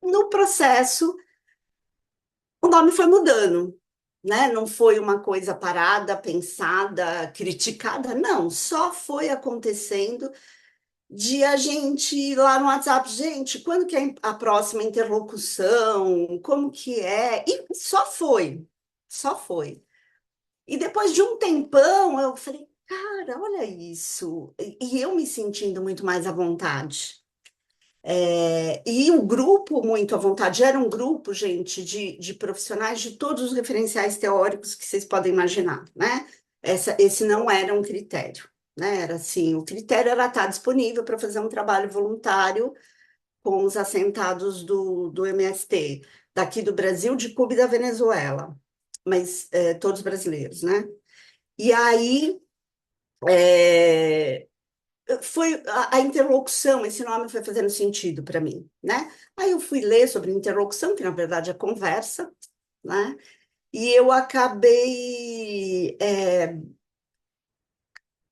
no processo o nome foi mudando, né? Não foi uma coisa parada, pensada, criticada, não, só foi acontecendo de a gente ir lá no WhatsApp, gente, quando que é a próxima interlocução, como que é? E só foi, só foi. E depois de um tempão, eu falei, cara, olha isso. E eu me sentindo muito mais à vontade. E o grupo muito à vontade. Era um grupo, gente, de profissionais de todos os referenciais teóricos que vocês podem imaginar, né? Esse não era um critério, né? Era assim, o critério era estar disponível para fazer um trabalho voluntário com os assentados do MST, daqui do Brasil, de Cuba e da Venezuela, mas todos brasileiros, né? E aí é, foi a interlocução, esse nome foi fazendo sentido para mim, né? Aí eu fui ler sobre interlocução, que na verdade é conversa, né? E eu acabei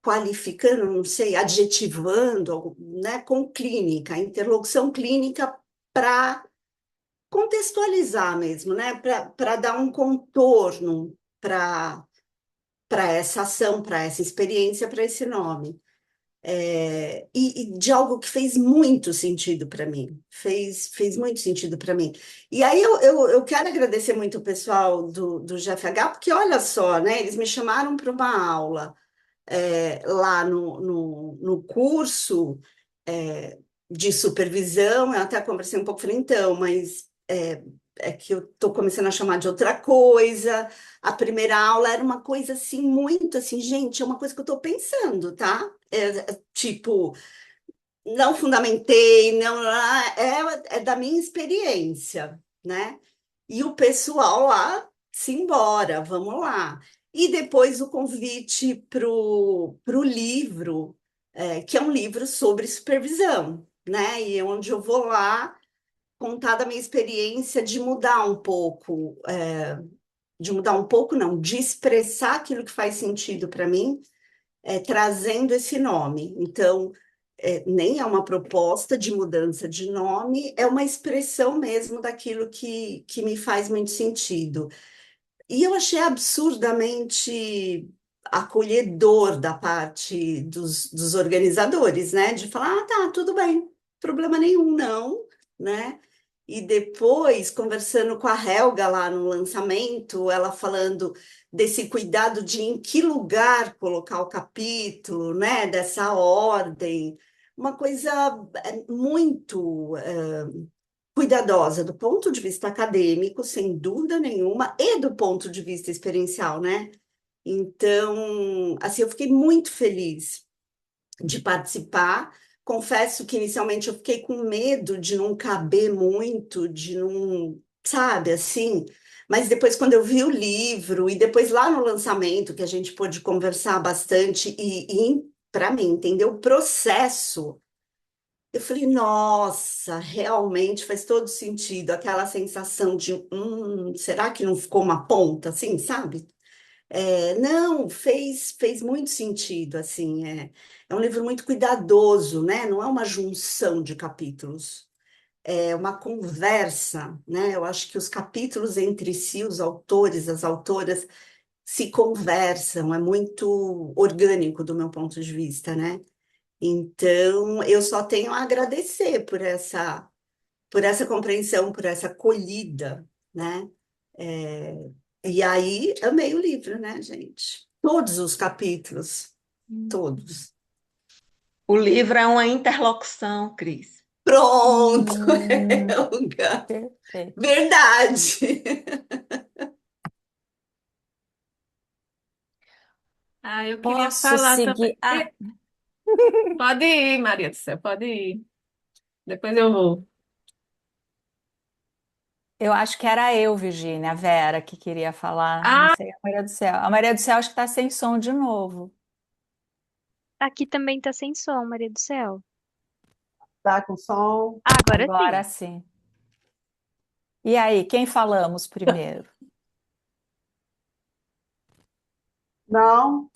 qualificando, não sei, adjetivando, né, com clínica, interlocução clínica para contextualizar mesmo, né? Para dar um contorno para essa ação, para essa experiência, para esse nome. E de algo que fez muito sentido para mim, fez muito sentido para mim. E aí eu quero agradecer muito o pessoal do GFH, porque olha só, né? Eles me chamaram para uma aula lá no curso de supervisão. Eu até conversei um pouco, falei, então, mas é que eu estou começando a chamar de outra coisa. A primeira aula era uma coisa assim, muito assim, gente, é uma coisa que eu estou pensando, tá? Tipo, não fundamentei, não, é da minha experiência, né? E o pessoal lá, simbora, vamos lá. E depois o convite para o livro, que é um livro sobre supervisão, né? E onde eu vou lá contar da minha experiência de mudar um pouco, não, de expressar aquilo que faz sentido para mim, trazendo esse nome. Então, nem é uma proposta de mudança de nome, é uma expressão mesmo daquilo que me faz muito sentido. E eu achei absurdamente acolhedor da parte dos organizadores, né? De falar, ah, tá, tudo bem, problema nenhum, não, né? E depois, conversando com a Helga lá no lançamento, ela falando desse cuidado de em que lugar colocar o capítulo, né? Dessa ordem, uma coisa muito cuidadosa do ponto de vista acadêmico, sem dúvida nenhuma, e do ponto de vista experiencial, né? Então, assim, eu fiquei muito feliz de participar. Confesso que inicialmente eu fiquei com medo de não caber muito, de não, sabe, assim. Mas depois, quando eu vi o livro, e depois lá no lançamento, que a gente pôde conversar bastante, e para mim, entender o processo, eu falei, nossa, realmente faz todo sentido. Aquela sensação de, será que não ficou uma ponta, assim, sabe? Não, fez muito sentido, assim, é um livro muito cuidadoso, né? Não é uma junção de capítulos, é uma conversa, né? Eu acho que os capítulos entre si, os autores, as autoras, se conversam, é muito orgânico do meu ponto de vista, né? Então, eu só tenho a agradecer por essa compreensão, por essa acolhida, né? É, e aí, amei o livro, né, gente? Todos os capítulos, todos. O livro é uma interlocução, Cris. Pronto, Hum, Helga. perfeito. Verdade. Ah, eu queria Posso falar também. seguir? Ah, Pode ir, Maria do Céu, pode ir. Depois eu vou. eu acho que era eu, Virgínia, a Vera, que queria falar. Não Ah, sei, a Maria do Céu. A Maria do Céu acho que está sem som de novo. Aqui também tá sem som, Maria do Céu. Tá com som? Ah, agora Agora sim. sim. E aí, quem falamos primeiro? Não?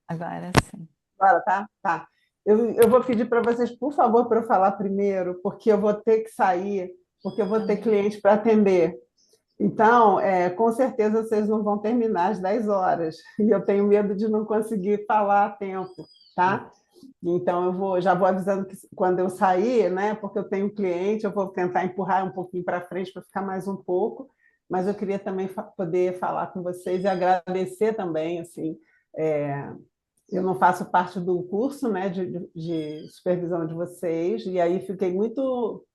Agora sim. Agora tá? Tá. Eu vou pedir para vocês, por favor, para eu falar primeiro, porque eu vou ter que sair, porque eu vou Tá ter bom. cliente para atender. Então, com certeza vocês não vão terminar às 10 horas. E eu tenho medo de não conseguir falar a tempo, tá? Então, já vou avisando que quando eu sair, né? Porque eu tenho um cliente, eu vou tentar empurrar um pouquinho para frente para ficar mais um pouco. Mas eu queria também poder falar com vocês e agradecer também, assim, é, eu não faço parte do curso, né, de supervisão de vocês, e aí fiquei muito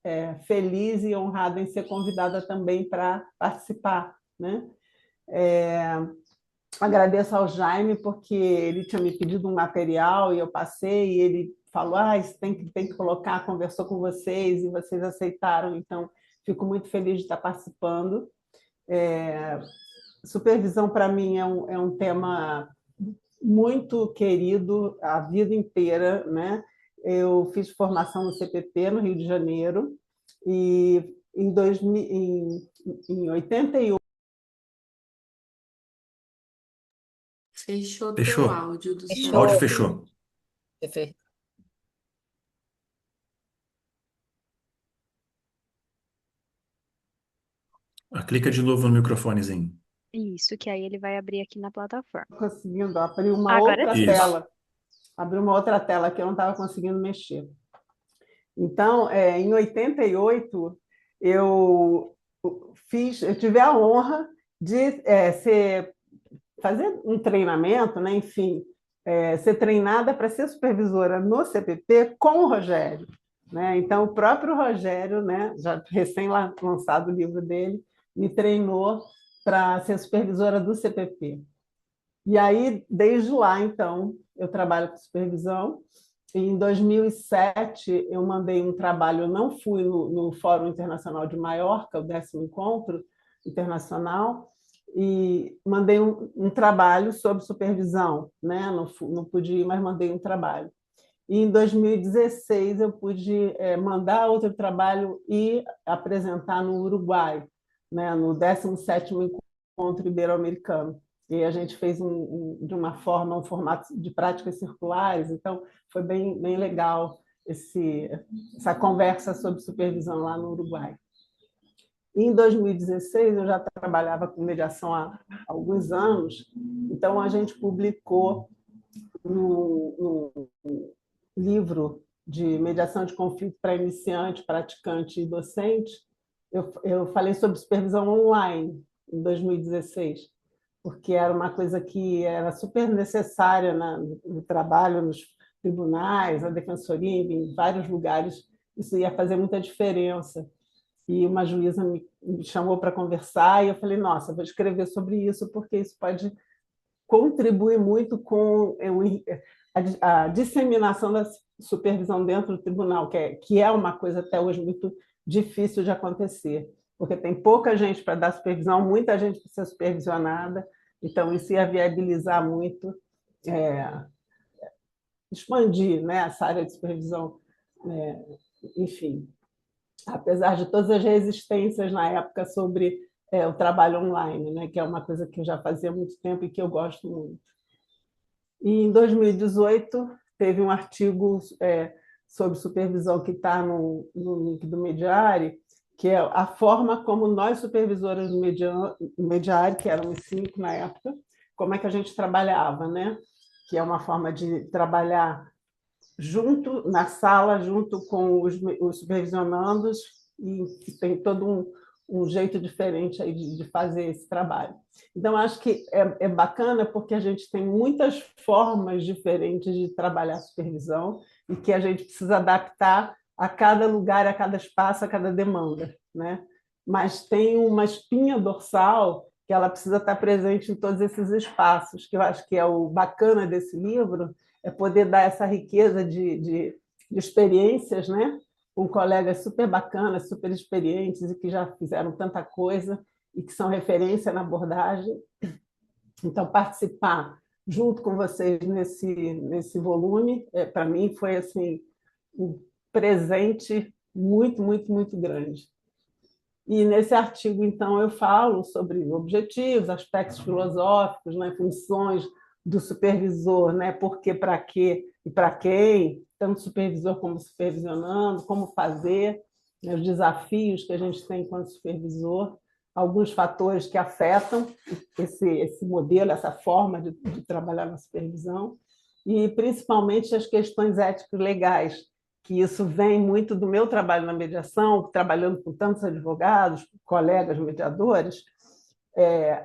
feliz e honrada em ser convidada também para participar, né? É, agradeço ao Jaime, porque ele tinha me pedido um material e eu passei, e ele falou, isso tem que colocar, conversou com vocês, e vocês aceitaram, então fico muito feliz de estar participando. Supervisão, para mim, é um tema muito querido a vida inteira, né? Eu fiz formação no CPP, no Rio de Janeiro, e em 88. Fechou teu Fechou? áudio do O áudio Fechou. Celso. fechou. Perfeito. Clica de novo no microfonezinho. Isso, que aí ele vai abrir aqui na plataforma. Conseguindo abrir uma Agora outra sim. Isso. tela. Abrir uma outra tela que eu não estava conseguindo mexer. Então, em 88, eu eu tive a honra de fazer um treinamento, né? Enfim, ser treinada para ser supervisora no CPP com o Rogério, né? Então, o próprio Rogério, né, já recém-lançado o livro dele, me treinou para ser supervisora do CPP. E aí, desde lá, então, eu trabalho com supervisão. Em 2007, eu mandei um trabalho, eu não fui no Fórum Internacional de Maiorca, o 10º Encontro Internacional, e mandei um trabalho sobre supervisão, né? Não pude ir, mas mandei um trabalho. E em 2016 eu pude mandar outro trabalho e apresentar no Uruguai, né? No 17º Encontro Ibero-Americano. E a gente fez de uma forma, um formato de práticas circulares, então foi bem, bem legal esse, essa conversa sobre supervisão lá no Uruguai. Em 2016, eu já trabalhava com mediação há alguns anos, então a gente publicou no livro de mediação de conflito para iniciante, praticante e docente, eu falei sobre supervisão online em 2016, porque era uma coisa que era super necessária no trabalho, nos tribunais, na defensoria, em vários lugares, isso ia fazer muita diferença. E uma juíza me chamou para conversar e eu falei, nossa, vou escrever sobre isso, porque isso pode contribuir muito com a disseminação da supervisão dentro do tribunal, que é uma coisa até hoje muito difícil de acontecer, porque tem pouca gente para dar supervisão, muita gente para ser supervisionada, então isso ia viabilizar muito, é, expandir, né, essa área de supervisão, enfim, apesar de todas as resistências na época sobre o trabalho online, né, que é uma coisa que eu já fazia há muito tempo e que eu gosto muito. E em 2018 teve um artigo sobre supervisão que está no link do Mediare, que é a forma como nós, supervisoras do Mediare, que éramos 5 na época, como é que a gente trabalhava, né? Que é uma forma de trabalhar junto, na sala, junto com os supervisionandos, e tem todo um jeito diferente aí de fazer esse trabalho. Então, acho que é bacana porque a gente tem muitas formas diferentes de trabalhar a supervisão e que a gente precisa adaptar a cada lugar, a cada espaço, a cada demanda, né? Mas tem uma espinha dorsal que ela precisa estar presente em todos esses espaços, que eu acho que é o bacana desse livro, é poder dar essa riqueza de experiências, né? Com colegas super bacanas, super experientes e que já fizeram tanta coisa e que são referência na abordagem. Então, participar junto com vocês nesse volume, para mim, foi assim, um presente muito, muito, muito grande. E nesse artigo, então, eu falo sobre objetivos, aspectos filosóficos, né, funções do supervisor, né, por quê, para quê e para quem, tanto supervisor como supervisionando, como fazer, né, os desafios que a gente tem enquanto supervisor, alguns fatores que afetam esse modelo, essa forma de trabalhar na supervisão, e principalmente as questões éticas legais, que isso vem muito do meu trabalho na mediação, trabalhando com tantos advogados, colegas mediadores.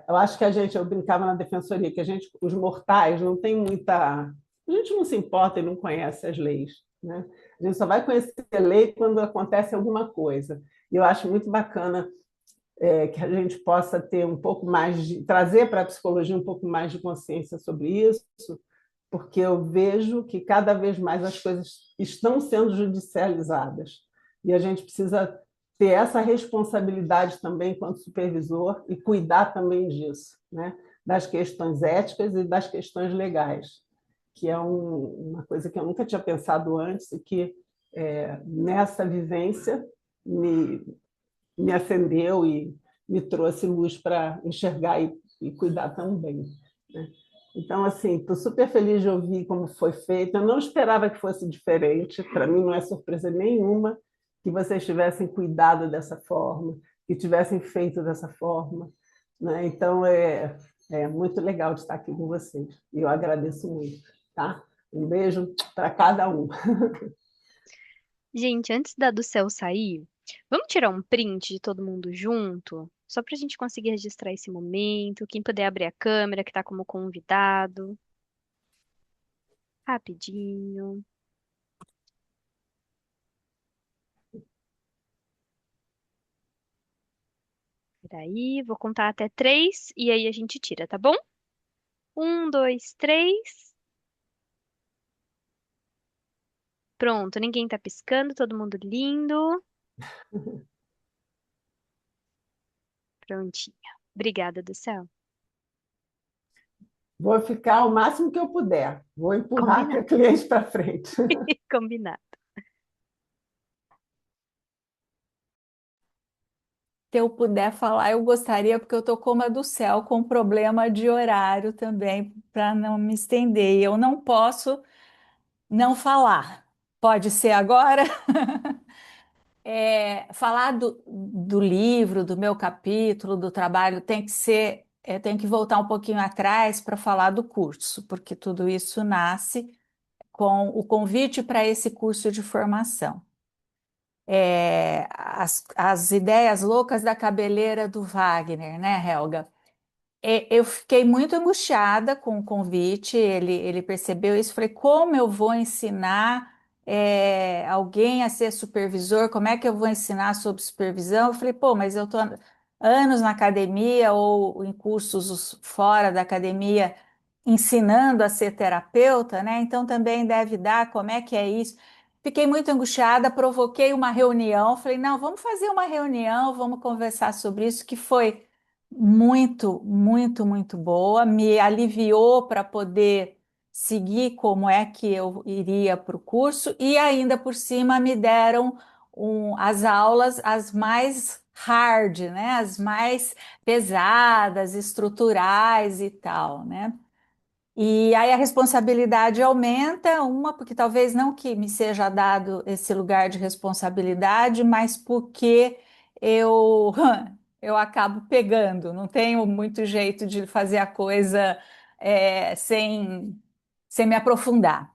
Eu acho que eu brincava na defensoria, que os mortais, não tem muita. A gente não se importa e não conhece as leis, né? A gente só vai conhecer a lei quando acontece alguma coisa. E eu acho muito bacana que a gente possa ter um pouco mais trazer para a psicologia um pouco mais de consciência sobre isso, porque eu vejo que cada vez mais as coisas estão sendo judicializadas e a gente precisa ter essa responsabilidade também enquanto supervisor e cuidar também disso, né? Das questões éticas e das questões legais, que é uma coisa que eu nunca tinha pensado antes e que nessa vivência me acendeu e me trouxe luz para enxergar e cuidar também, né? Então, assim, estou super feliz de ouvir como foi feito. Eu não esperava que fosse diferente. Para mim, não é surpresa nenhuma que vocês tivessem cuidado dessa forma, que tivessem feito dessa forma, né? Então, é muito legal de estar aqui com vocês. E eu agradeço muito, tá? Um beijo para cada um. Gente, antes da do céu sair, vamos tirar um print de todo mundo junto? Só para a gente conseguir registrar esse momento. Quem puder abrir a câmera, que está como convidado. Rapidinho. Peraí, vou contar até 3 e aí a gente tira, tá bom? 1, 2, 3. Pronto, ninguém tá piscando, todo mundo lindo. Prontinho. Obrigada do céu. Vou ficar o máximo que eu puder. Vou empurrar Combinado. a cliente para frente. Combinado. Se eu puder falar, eu gostaria, porque eu estou como a do céu, com problema de horário também, para não me estender. E eu não posso não falar. Pode ser agora? Falar do livro, do meu capítulo, do trabalho, tem que ser, tem que voltar um pouquinho atrás para falar do curso, porque tudo isso nasce com o convite para esse curso de formação. As ideias loucas da cabeleira do Wagner, né, Helga? Eu fiquei muito angustiada com o convite, ele percebeu isso. Falei, como eu vou ensinar alguém a ser supervisor? Como é que eu vou ensinar sobre supervisão? Eu falei, pô, mas eu estou anos na academia ou em cursos fora da academia ensinando a ser terapeuta, né? Então também deve dar, como é que é isso? Fiquei muito angustiada, provoquei uma reunião, falei, não, vamos fazer uma reunião, vamos conversar sobre isso, que foi muito, muito, muito boa, me aliviou para poder seguir como é que eu iria para o curso e ainda por cima me deram as aulas as mais hard, né? As mais pesadas, estruturais e tal, né? E aí a responsabilidade aumenta, uma, porque talvez não que me seja dado esse lugar de responsabilidade, mas porque eu, eu acabo pegando, não tenho muito jeito de fazer a coisa sem me aprofundar.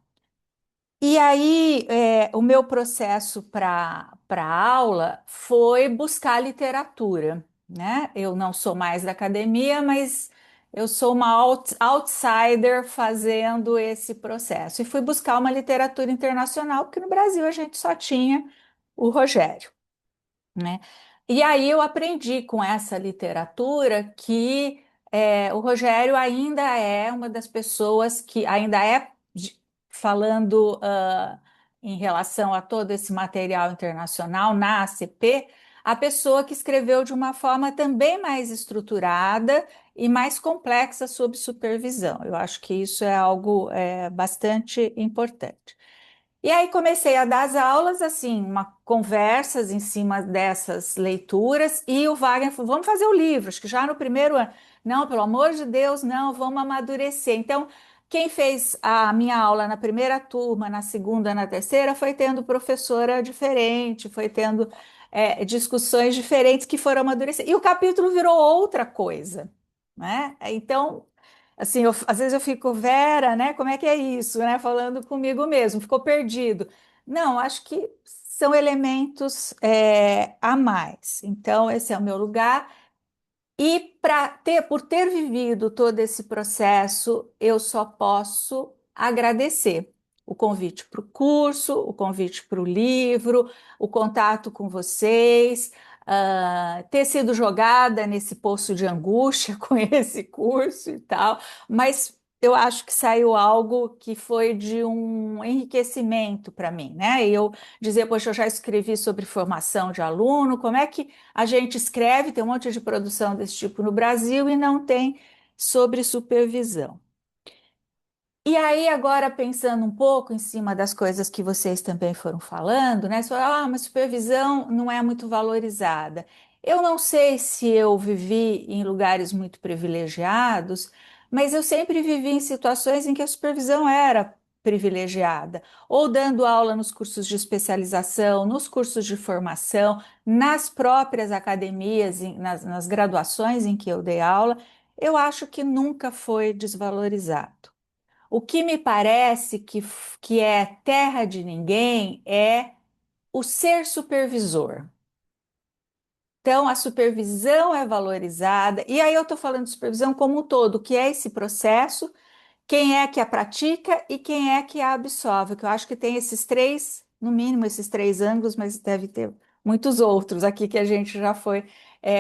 E aí, o meu processo para aula foi buscar literatura, né? Eu não sou mais da academia, mas eu sou uma outsider fazendo esse processo. E fui buscar uma literatura internacional, porque no Brasil a gente só tinha o Rogério, né? E aí eu aprendi com essa literatura que o Rogério ainda é uma das pessoas que ainda é, falando em relação a todo esse material internacional na ACP, a pessoa que escreveu de uma forma também mais estruturada e mais complexa sob supervisão. Eu acho que isso é algo bastante importante. E aí comecei a dar as aulas, assim, conversas em cima dessas leituras, e o Wagner falou, vamos fazer o livro, acho que já no primeiro ano. Não, pelo amor de Deus, não, vamos amadurecer. Então, quem fez a minha aula na primeira turma, na segunda, na terceira, foi tendo professora diferente, foi tendo discussões diferentes que foram amadurecer. E o capítulo virou outra coisa, né? Então, assim, às vezes eu fico, Vera, né? Como é que é isso, né? Falando comigo mesmo, ficou perdido. Não, acho que são elementos a mais. Então, esse é o meu lugar. E por ter vivido todo esse processo, eu só posso agradecer o convite para o curso, o convite para o livro, o contato com vocês, ter sido jogada nesse poço de angústia com esse curso e tal, mas eu acho que saiu algo que foi de um enriquecimento para mim, né? E eu dizer, poxa, eu já escrevi sobre formação de aluno, como é que a gente escreve, tem um monte de produção desse tipo no Brasil e não tem sobre supervisão. E aí, agora pensando um pouco em cima das coisas que vocês também foram falando, né? Você fala, mas supervisão não é muito valorizada. Eu não sei se eu vivi em lugares muito privilegiados, mas eu sempre vivi em situações em que a supervisão era privilegiada, ou dando aula nos cursos de especialização, nos cursos de formação, nas próprias academias, nas graduações em que eu dei aula, eu acho que nunca foi desvalorizado. O que me parece que é terra de ninguém é o ser supervisor. Então, a supervisão é valorizada, e aí eu estou falando de supervisão como um todo, que é esse processo, quem é que a pratica e quem é que a absorve, que eu acho que tem esses três, no mínimo esses três ângulos, mas deve ter muitos outros aqui que a gente já foi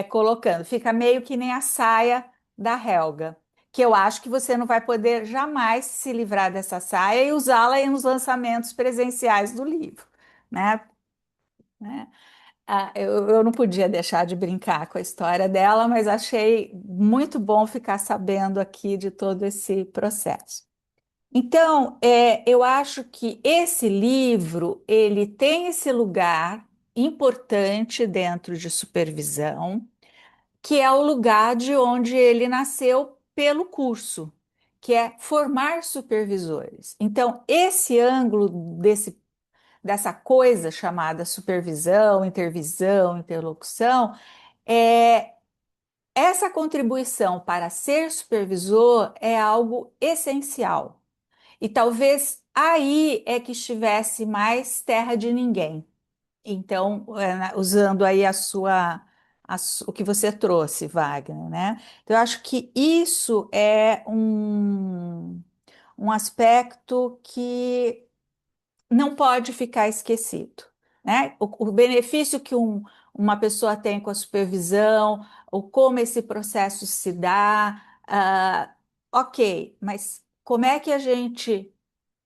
colocando. Fica meio que nem a saia da Helga, que eu acho que você não vai poder jamais se livrar dessa saia e usá-la nos lançamentos presenciais do livro, né? Né? Eu não podia deixar de brincar com a história dela, mas achei muito bom ficar sabendo aqui de todo esse processo. Então, eu acho que esse livro ele tem esse lugar importante dentro de supervisão, que é o lugar de onde ele nasceu pelo curso, que é formar supervisores. Então, esse ângulo dessa coisa chamada supervisão, intervisão, interlocução, é, essa contribuição para ser supervisor é algo essencial. E talvez aí é que estivesse mais terra de ninguém. Então, usando aí o que você trouxe, Wagner, né? Então, eu acho que isso é um aspecto que não pode ficar esquecido, né? O benefício que uma pessoa tem com a supervisão, ou como esse processo se dá, ok, mas como é que a gente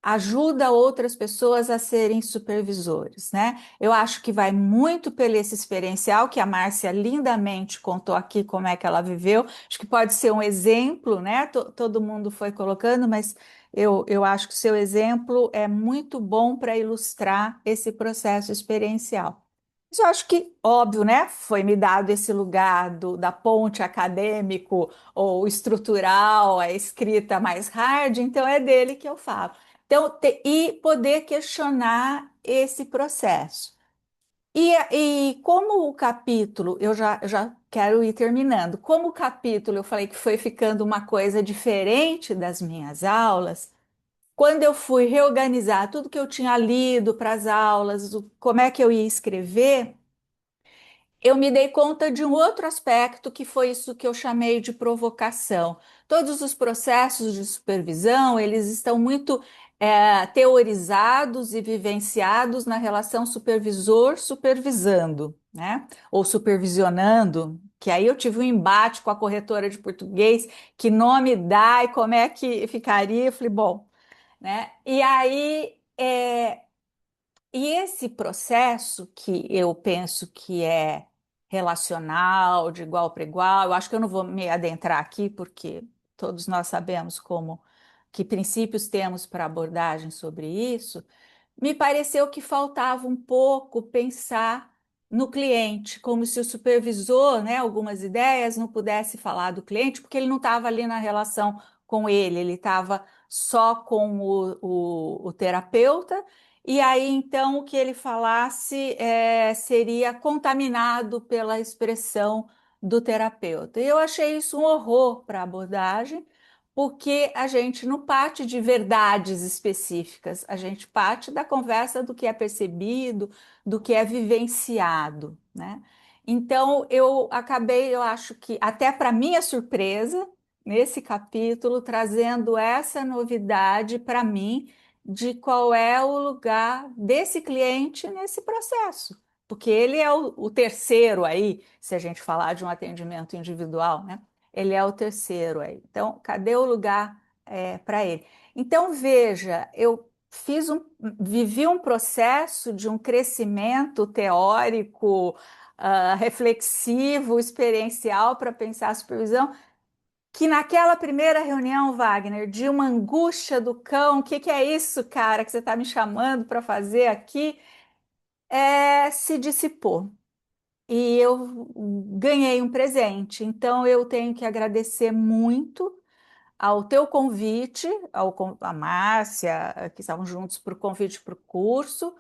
ajuda outras pessoas a serem supervisores, né? Eu acho que vai muito pelo esse experiencial que a Márcia lindamente contou aqui como é que ela viveu. Acho que pode ser um exemplo, né? Todo mundo foi colocando, mas eu acho que o seu exemplo é muito bom para ilustrar esse processo experiencial. Mas eu acho que, óbvio, né? Foi me dado esse lugar da ponte acadêmico ou estrutural, a escrita mais hard, então é dele que eu falo. Então, e poder questionar esse processo. E como o capítulo, eu já quero ir terminando, como o capítulo eu falei que foi ficando uma coisa diferente das minhas aulas, quando eu fui reorganizar tudo que eu tinha lido para as aulas, como é que eu ia escrever, eu me dei conta de um outro aspecto que foi isso que eu chamei de provocação. Todos os processos de supervisão, eles estão muito teorizados e vivenciados na relação supervisor-supervisando, né? Ou supervisionando, que aí eu tive um embate com a corretora de português, que nome dá e como é que ficaria? Eu falei, bom, né? E aí e esse processo que eu penso que é relacional, de igual para igual, eu acho que eu não vou me adentrar aqui, porque todos nós sabemos que princípios temos para abordagem sobre isso, me pareceu que faltava um pouco pensar no cliente, como se o supervisor, né, algumas ideias, não pudesse falar do cliente, porque ele não estava ali na relação com ele estava só com o terapeuta, e aí então o que ele falasse seria contaminado pela expressão do terapeuta. E eu achei isso um horror para a abordagem, porque a gente não parte de verdades específicas, a gente parte da conversa do que é percebido, do que é vivenciado, né? Então eu acabei, eu acho que até para minha surpresa, nesse capítulo, trazendo essa novidade para mim de qual é o lugar desse cliente nesse processo, porque ele é o terceiro aí, se a gente falar de um atendimento individual, né? Ele é o terceiro aí. Então, cadê o lugar para ele? Então, veja, eu vivi um processo de um crescimento teórico, reflexivo, experiencial para pensar a supervisão, que naquela primeira reunião, Wagner, de uma angústia do cão, o que, que é isso, cara, que você está me chamando para fazer aqui, se dissipou e eu ganhei um presente. Então eu tenho que agradecer muito ao teu convite, a Márcia, que estavam juntos para o convite para o curso,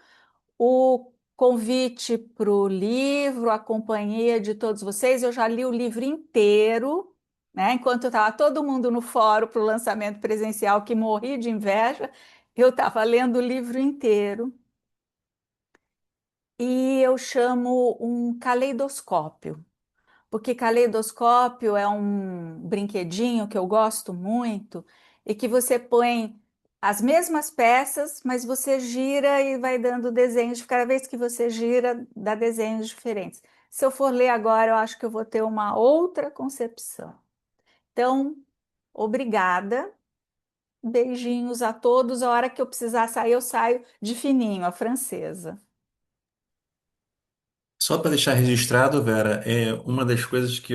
o convite para o livro, a companhia de todos vocês. Eu já li o livro inteiro, né? Enquanto estava todo mundo no fórum para o lançamento presencial, que morri de inveja, eu estava lendo o livro inteiro. E eu chamo um caleidoscópio, porque caleidoscópio é um brinquedinho que eu gosto muito e que você põe as mesmas peças, mas você gira e vai dando desenhos. Cada vez que você gira, dá desenhos diferentes. Se eu for ler agora, eu acho que eu vou ter uma outra concepção. Então, obrigada. Beijinhos a todos. A hora que eu precisar sair, eu saio de fininho, a francesa. Só para deixar registrado, Vera, é uma das coisas que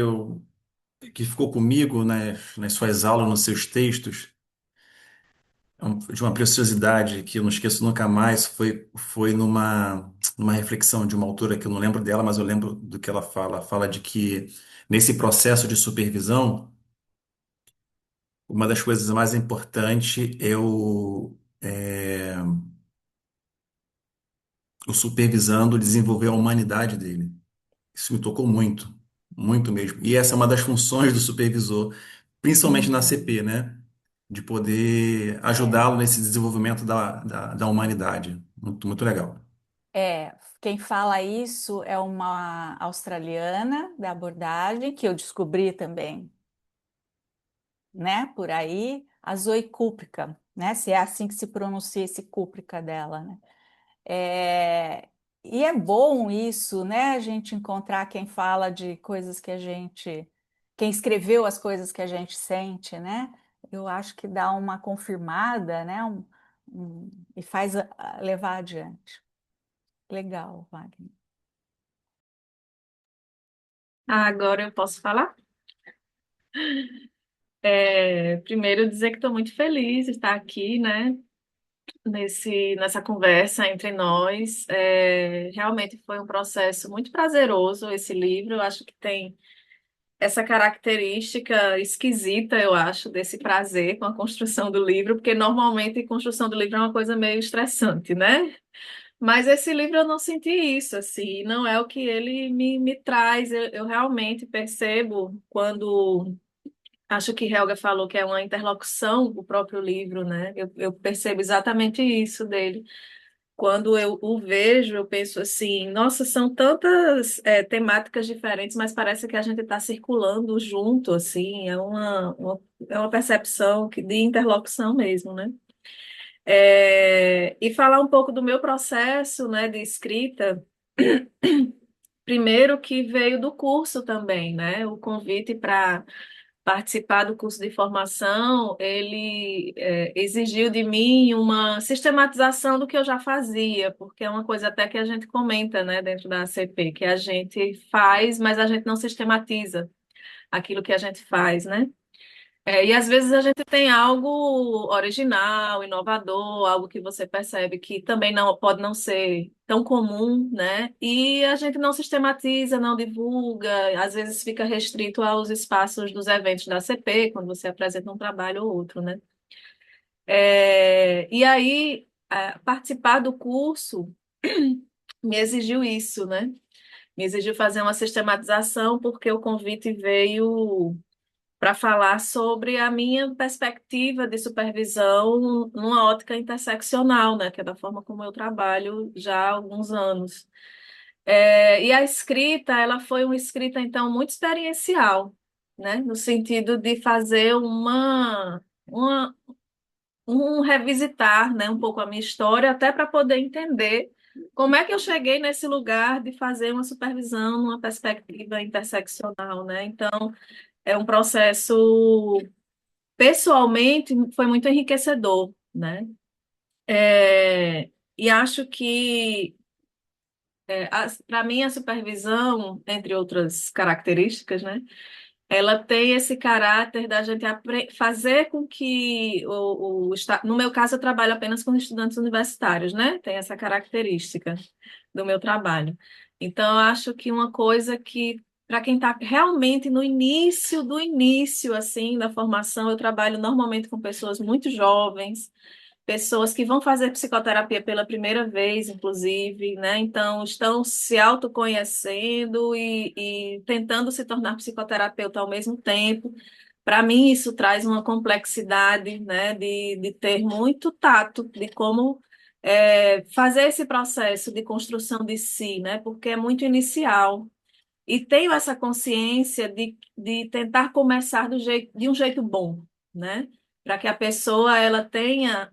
ficou comigo, né, nas suas aulas, nos seus textos, de uma preciosidade que eu não esqueço nunca mais, foi numa reflexão de uma autora que eu não lembro dela, mas eu lembro do que ela fala. Fala de que nesse processo de supervisão, uma das coisas mais importantes é supervisando desenvolver a humanidade dele. Isso me tocou muito, muito mesmo. E essa é uma das funções do supervisor, principalmente na Uhum. CP, né? De poder É, ajudá-lo nesse desenvolvimento da humanidade. Muito, muito legal. quem fala isso é uma australiana da abordagem, que eu descobri também, né, por aí, a Zoe Kulpika, né, se é assim que se pronuncia esse Kulpika dela, né. É, e é bom isso, né, a gente encontrar quem fala de coisas que a gente, quem escreveu as coisas que a gente sente, né, eu acho que dá uma confirmada, né, e faz levar adiante. Legal, Wagner. Agora eu posso falar? Primeiro dizer que estou muito feliz de estar aqui, né, nessa conversa entre nós. Realmente foi um processo muito prazeroso esse livro. Eu acho que tem essa característica esquisita, eu acho, desse prazer com a construção do livro, porque normalmente a construção do livro é uma coisa meio estressante, né? Mas esse livro eu não senti isso, assim, não é o que ele me traz. Eu realmente percebo quando. Acho que Helga falou que é uma interlocução, o próprio livro, né? Eu percebo exatamente isso dele. Quando eu o vejo, eu penso assim, nossa, são tantas temáticas diferentes, mas parece que a gente está circulando junto, assim, é uma percepção de interlocução mesmo, né? E falar um pouco do meu processo, né, de escrita, primeiro que veio do curso também, né? O convite para participar do curso de formação, ele exigiu de mim uma sistematização do que eu já fazia, porque é uma coisa até que a gente comenta, né, dentro da ACP, que a gente faz, mas a gente não sistematiza aquilo que a gente faz, né? E às vezes a gente tem algo original, inovador, algo que você percebe que também não pode não ser tão comum, né? E a gente não sistematiza, não divulga, às vezes fica restrito aos espaços dos eventos da CP, quando você apresenta um trabalho ou outro, né? E aí, participar do curso me exigiu isso, né? Me exigiu fazer uma sistematização, porque o convite veio para falar sobre a minha perspectiva de supervisão numa ótica interseccional, né, que é da forma como eu trabalho já há alguns anos. E a escrita, ela foi uma escrita, então, muito experiencial, né, no sentido de fazer um revisitar, né, um pouco a minha história, até para poder entender como é que eu cheguei nesse lugar de fazer uma supervisão numa perspectiva interseccional, né? Então, é um processo pessoalmente foi muito enriquecedor, né? E acho que para mim a supervisão, entre outras características, né? Ela tem esse caráter da gente fazer com que no meu caso eu trabalho apenas com estudantes universitários, né? Tem essa característica do meu trabalho. Então, eu acho que uma coisa que para quem está realmente no início do início assim da formação, eu trabalho normalmente com pessoas muito jovens, pessoas que vão fazer psicoterapia pela primeira vez, inclusive, né? Então, estão se autoconhecendo e tentando se tornar psicoterapeuta ao mesmo tempo. Para mim, isso traz uma complexidade, né? De ter muito tato de como fazer esse processo de construção de si, né? Porque é muito inicial. E tenho essa consciência de tentar começar de um jeito bom, né? Para que a pessoa ela tenha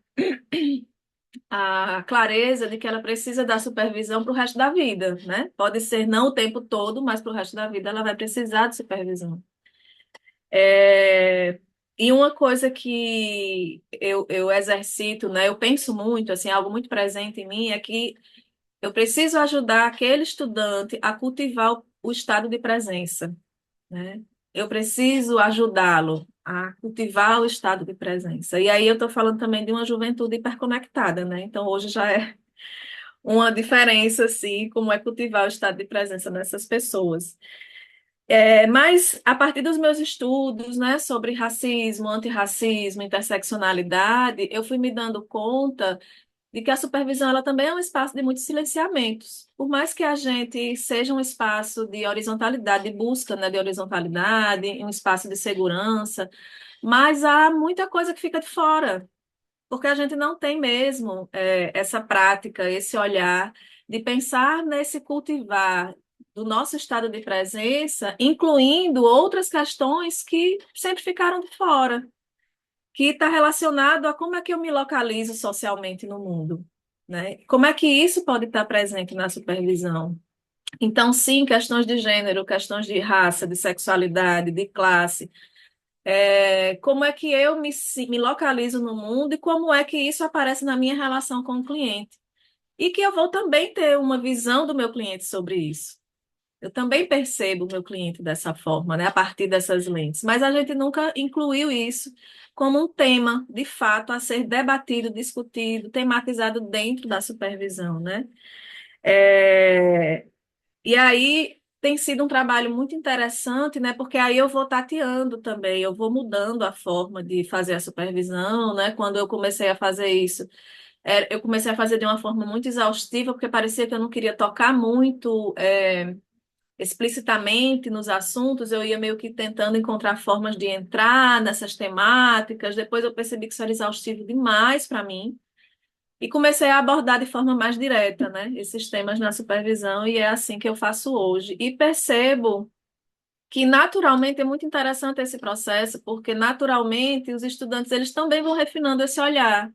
a clareza de que ela precisa da supervisão para o resto da vida, né? Pode ser não o tempo todo, mas para o resto da vida ela vai precisar de supervisão. É, E uma coisa que eu exercito, né? Eu penso muito, assim, algo muito presente em mim é que eu preciso ajudar aquele estudante a cultivar o estado de presença, né? Eu preciso ajudá-lo a cultivar o estado de presença. E aí eu estou falando também de uma juventude hiperconectada, né? Então hoje já é uma diferença, assim, como é cultivar o estado de presença nessas pessoas. Mas a partir dos meus estudos, né, sobre racismo, antirracismo, interseccionalidade, eu fui me dando conta de que a supervisão ela também é um espaço de muitos silenciamentos. Por mais que a gente seja um espaço de horizontalidade, de busca, né, de horizontalidade, um espaço de segurança, mas há muita coisa que fica de fora, porque a gente não tem mesmo essa prática, esse olhar de pensar nesse cultivar do nosso estado de presença, incluindo outras questões que sempre ficaram de fora, que está relacionado a como é que eu me localizo socialmente no mundo, né? Como é que isso pode estar presente na supervisão? Então, sim, questões de gênero, questões de raça, de sexualidade, de classe, como é que eu me localizo no mundo e como é que isso aparece na minha relação com o cliente. E que eu vou também ter uma visão do meu cliente sobre isso. Eu também percebo o meu cliente dessa forma, né, a partir dessas lentes, mas a gente nunca incluiu isso como um tema, de fato, a ser debatido, discutido, tematizado dentro da supervisão, né? É, E aí tem sido um trabalho muito interessante, né? Porque aí eu vou tateando também, eu vou mudando a forma de fazer a supervisão, né? Quando eu comecei a fazer isso, eu comecei a fazer de uma forma muito exaustiva, porque parecia que eu não queria tocar muito, explicitamente nos assuntos, eu ia meio que tentando encontrar formas de entrar nessas temáticas. Depois eu percebi que isso era exaustivo demais para mim. E comecei a abordar de forma mais direta, né, esses temas na supervisão, e é assim que eu faço hoje. E percebo que naturalmente é muito interessante esse processo, porque naturalmente os estudantes eles também vão refinando esse olhar.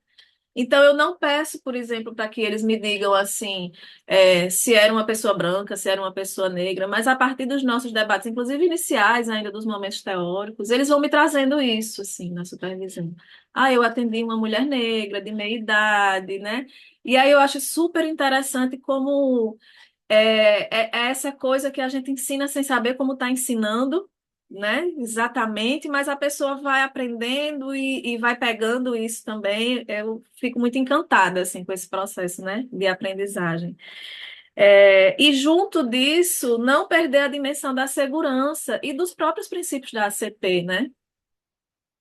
Então, eu não peço, por exemplo, para que eles me digam assim, se era uma pessoa branca, se era uma pessoa negra, mas a partir dos nossos debates, inclusive iniciais, ainda dos momentos teóricos, eles vão me trazendo isso, assim, na supervisão. Ah, eu atendi uma mulher negra, de meia idade, né? E aí eu acho super interessante como é essa coisa que a gente ensina sem saber como está ensinando, né? Exatamente, mas a pessoa vai aprendendo e vai pegando isso também. Eu fico muito encantada assim com esse processo, né, de aprendizagem. E junto disso, não perder a dimensão da segurança e dos próprios princípios da ACP, né?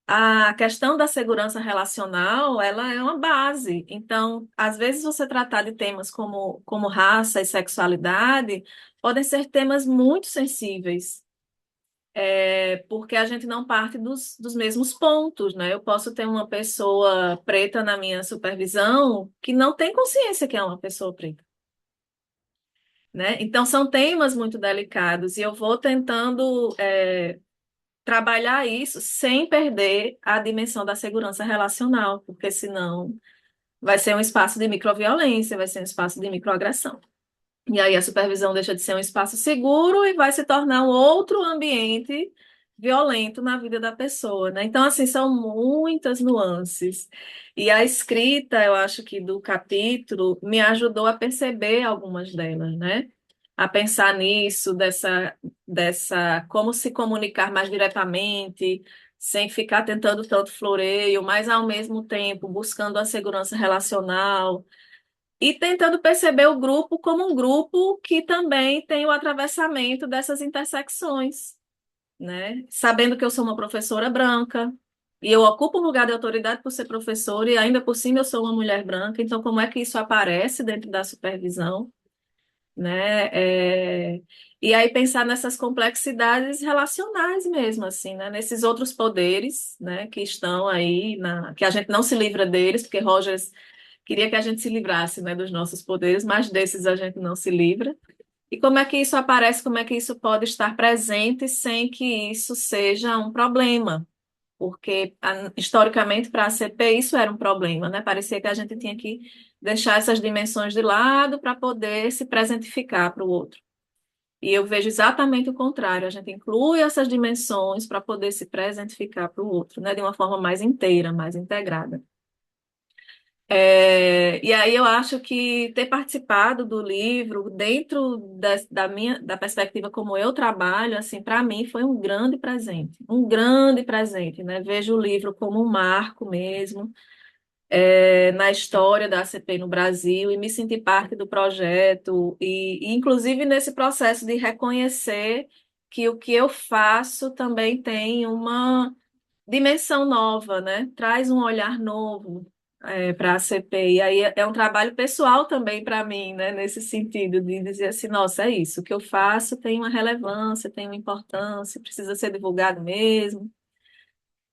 A questão da segurança relacional, ela é uma base. Então, às vezes você tratar de temas como raça e sexualidade podem ser temas muito sensíveis, porque a gente não parte dos mesmos pontos, né? Eu posso ter uma pessoa preta na minha supervisão que não tem consciência que é uma pessoa preta, né? Então, são temas muito delicados e eu vou tentando, trabalhar isso sem perder a dimensão da segurança relacional, porque senão vai ser um espaço de microviolência, vai ser um espaço de microagressão. E aí a supervisão deixa de ser um espaço seguro e vai se tornar um outro ambiente violento na vida da pessoa, né? Então, assim, são muitas nuances. E a escrita, eu acho que do capítulo me ajudou a perceber algumas delas, né? A pensar nisso, dessa como se comunicar mais diretamente, sem ficar tentando tanto floreio, mas ao mesmo tempo buscando a segurança relacional e tentando perceber o grupo como um grupo que também tem o atravessamento dessas intersecções, né? Sabendo que eu sou uma professora branca e eu ocupo um lugar de autoridade por ser professora e ainda por cima eu sou uma mulher branca, então como é que isso aparece dentro da supervisão, né? E aí pensar nessas complexidades relacionais mesmo, assim, né? Nesses outros poderes, né? Que estão aí, que a gente não se livra deles, porque Rogers queria que a gente se livrasse, né? Dos nossos poderes, mas desses a gente não se livra. E como é que isso aparece, como é que isso pode estar presente sem que isso seja um problema? Porque historicamente para a CP isso era um problema, né? Parecia que a gente tinha que deixar essas dimensões de lado para poder se presentificar para o outro. E eu vejo exatamente o contrário, a gente inclui essas dimensões para poder se presentificar para o outro, né? De uma forma mais inteira, mais integrada. E aí eu acho que ter participado do livro dentro da perspectiva como eu trabalho, assim, para mim foi um grande presente, né? Vejo o livro como um marco mesmo, na história da ACP no Brasil e me senti parte do projeto e inclusive nesse processo de reconhecer que o que eu faço também tem uma dimensão nova, né? Traz um olhar novo para a CPI. Aí é um trabalho pessoal também para mim, né? Nesse sentido de dizer assim, nossa, é isso, o que eu faço tem uma relevância, tem uma importância, precisa ser divulgado mesmo.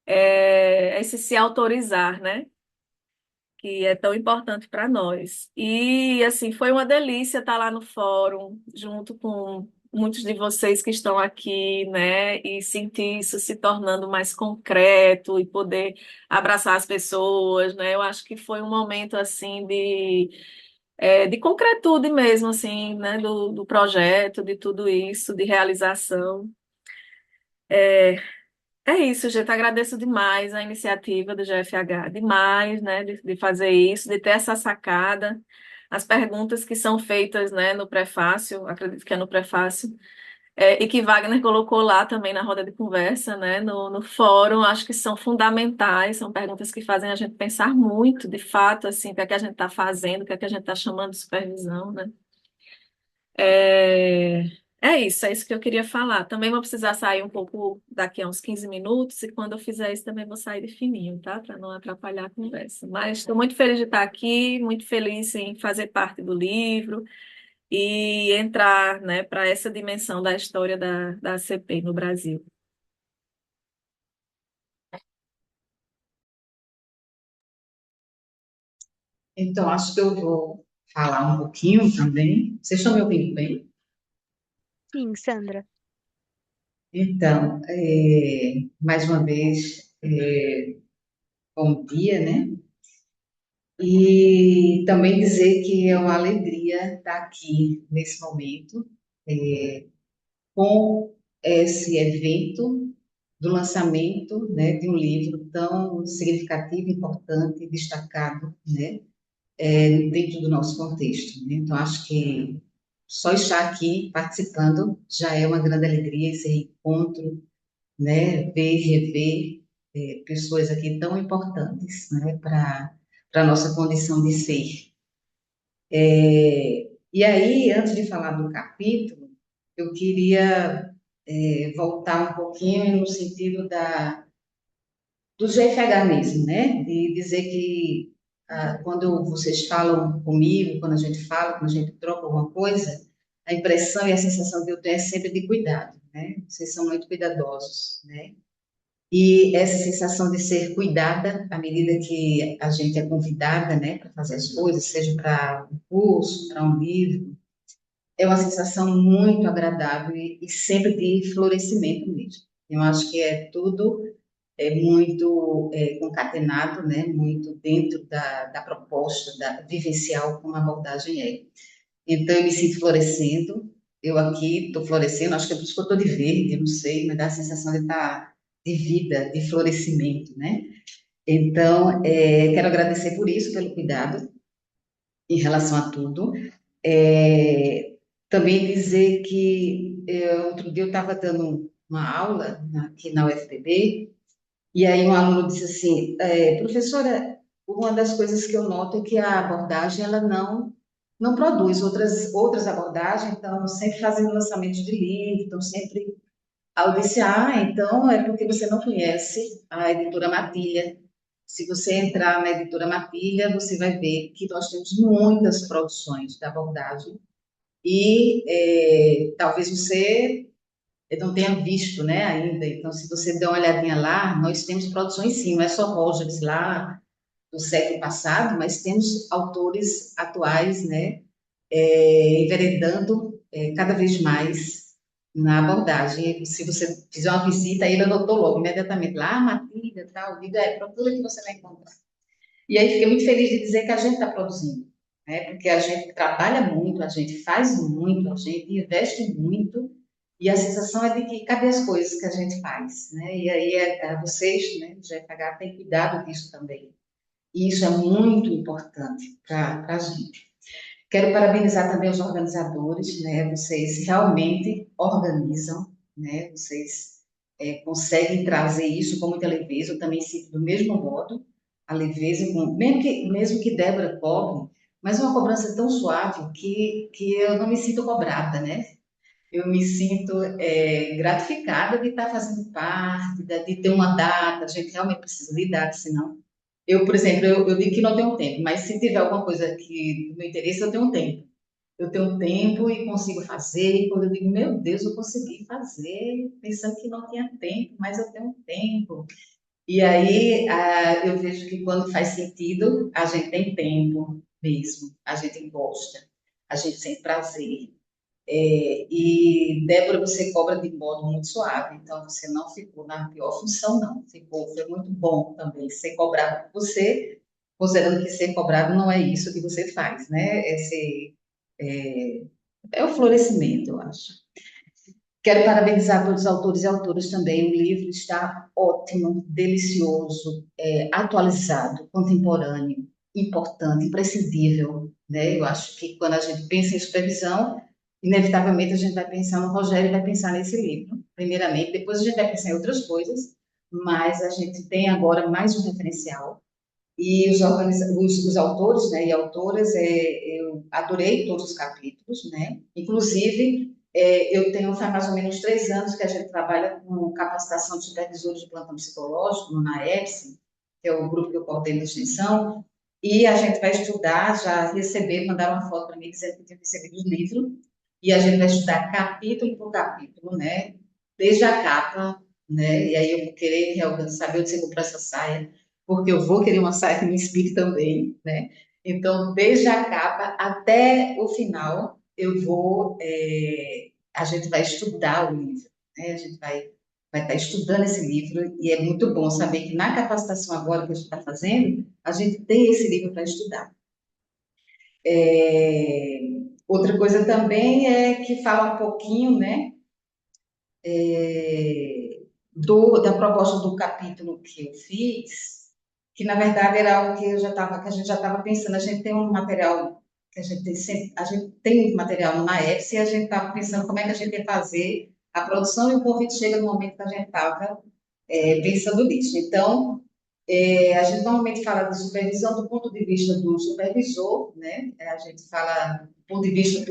É esse se autorizar, né? Que é tão importante para nós. E assim, foi uma delícia estar lá no fórum, junto com muitos de vocês que estão aqui, né? E sentir isso se tornando mais concreto e poder abraçar as pessoas, né? Eu acho que foi um momento assim de concretude mesmo, assim, né? Do projeto, de tudo isso, de realização. É isso, gente. Agradeço demais a iniciativa do GFH, demais, né, de fazer isso, de ter essa sacada, as perguntas que são feitas, né, no prefácio, acredito que é no prefácio, e que Wagner colocou lá também na roda de conversa, né, no fórum, acho que são fundamentais, são perguntas que fazem a gente pensar muito, de fato, assim, o que é que a gente está fazendo, o que é que a gente está chamando de supervisão, né? É, é isso que eu queria falar. Também vou precisar sair um pouco daqui a uns 15 minutos, e quando eu fizer isso também vou sair de fininho, tá? Para não atrapalhar a conversa. Mas estou muito feliz de estar aqui, muito feliz em fazer parte do livro e entrar, né, para essa dimensão da história da ACP no Brasil. Então, acho que eu vou falar um pouquinho também. Vocês estão me ouvindo bem? Sim, Sandra. Então, mais uma vez, bom dia, né? E também dizer que é uma alegria estar aqui nesse momento, com esse evento do lançamento, né, de um livro tão significativo, importante, destacado, né, dentro do nosso contexto, né? Então, acho que só estar aqui participando já é uma grande alegria, esse reencontro, né, ver e rever pessoas aqui tão importantes, né, para a nossa condição de ser. E aí, antes de falar do capítulo, eu queria voltar um pouquinho no sentido do GFH mesmo, né? De dizer que quando vocês falam comigo, quando a gente fala, quando a gente troca alguma coisa, a impressão e a sensação que eu tenho é sempre de cuidado, né? Vocês são muito cuidadosos, né? E essa sensação de ser cuidada à medida que a gente é convidada, né, para fazer as coisas, seja para um curso, para um livro, é uma sensação muito agradável e sempre de florescimento mesmo. Eu acho que é tudo muito concatenado, né, muito dentro da proposta da vivencial como a abordagem é. Então, eu me sinto florescendo, eu aqui estou florescendo, acho que é por isso que eu estou de verde, eu não sei, mas dá a sensação de estar de vida, de florescimento, né? Então, quero agradecer por isso, pelo cuidado em relação a tudo. É, também dizer que outro dia eu estava dando uma aula aqui na UFPB, e aí um aluno disse assim, professora, uma das coisas que eu noto é que a abordagem ela não produz outras abordagens, então sempre fazendo lançamento de livro, então sempre ao disse, então é porque você não conhece a editora Matilha. Se você entrar na editora Matilha, você vai ver que nós temos muitas produções da abordagem e talvez você não tenha visto, né, ainda. Então, se você der uma olhadinha lá, nós temos produções sim, não é só Rogers lá do século passado, mas temos autores atuais, né, enveredando cada vez mais na abordagem. Se você fizer uma visita, ele anotou logo, imediatamente, lá, Matilda, tal, diga, procura que você vai encontrar. E aí fiquei muito feliz de dizer que a gente está produzindo, né? Porque a gente trabalha muito, a gente faz muito, a gente investe muito, e a sensação é de que cadê as coisas que a gente faz, né? E aí vocês, né, do GFH, têm cuidado disso também. E isso é muito importante para a gente. Quero parabenizar também os organizadores, né? Vocês realmente organizam, né? Vocês conseguem trazer isso com muita leveza. Eu também sinto do mesmo modo a leveza, mesmo que Débora cobre, mas é uma cobrança tão suave que eu não me sinto cobrada, né? Eu me sinto gratificada de estar fazendo parte, de ter uma data. A gente realmente precisa de data, senão Eu, por exemplo, eu digo que não tenho tempo, mas se tiver alguma coisa que do meu interesse, eu tenho tempo. Eu tenho tempo e consigo fazer. E quando eu digo, meu Deus, eu consegui fazer, pensando que não tinha tempo, mas eu tenho tempo. E aí, eu vejo que quando faz sentido, a gente tem tempo mesmo, a gente gosta, a gente sente prazer. E, Débora, você cobra de modo muito suave, então você não ficou na pior função, não. Foi muito bom também ser cobrado por você, considerando que ser cobrado não é isso que você faz, né? É, é o florescimento, eu acho. Quero parabenizar todos os autores e autoras também. O livro está ótimo, delicioso, atualizado, contemporâneo, importante, imprescindível, né? Eu acho que quando a gente pensa em supervisão, inevitavelmente a gente vai pensar no Rogério e vai pensar nesse livro, primeiramente. Depois a gente vai pensar em outras coisas, mas a gente tem agora mais um referencial. E os autores, né, e autoras, eu adorei todos os capítulos, né? Inclusive, eu tenho faz mais ou menos 3 anos que a gente trabalha com capacitação de supervisores de plantão psicológico no NAEPS, que é o grupo que eu coordeno de extensão, e a gente vai estudar, já receber, mandaram uma foto para mim dizendo que tinha recebido o livro, e a gente vai estudar capítulo por capítulo, né? Desde a capa, né? E aí eu vou querer realmente saber onde você comprou essa saia, porque eu vou querer uma saia que me inspire também, né? Então, desde a capa até o final, a gente vai estudar o livro, né? A gente vai estar estudando esse livro e é muito bom saber que na capacitação agora que a gente está fazendo, a gente tem esse livro para estudar. É, Outra coisa também é que fala um pouquinho, né, da proposta do capítulo que eu fiz, que na verdade era algo que que a gente já estava pensando. A gente tem um material que a gente tem sempre, a gente tem muito material na EFS e a gente estava pensando como é que a gente ia fazer a produção e o convite chega no momento que a gente estava pensando nisso. Então, a gente normalmente fala de supervisão do ponto de vista do supervisor, né? A gente fala do ponto de vista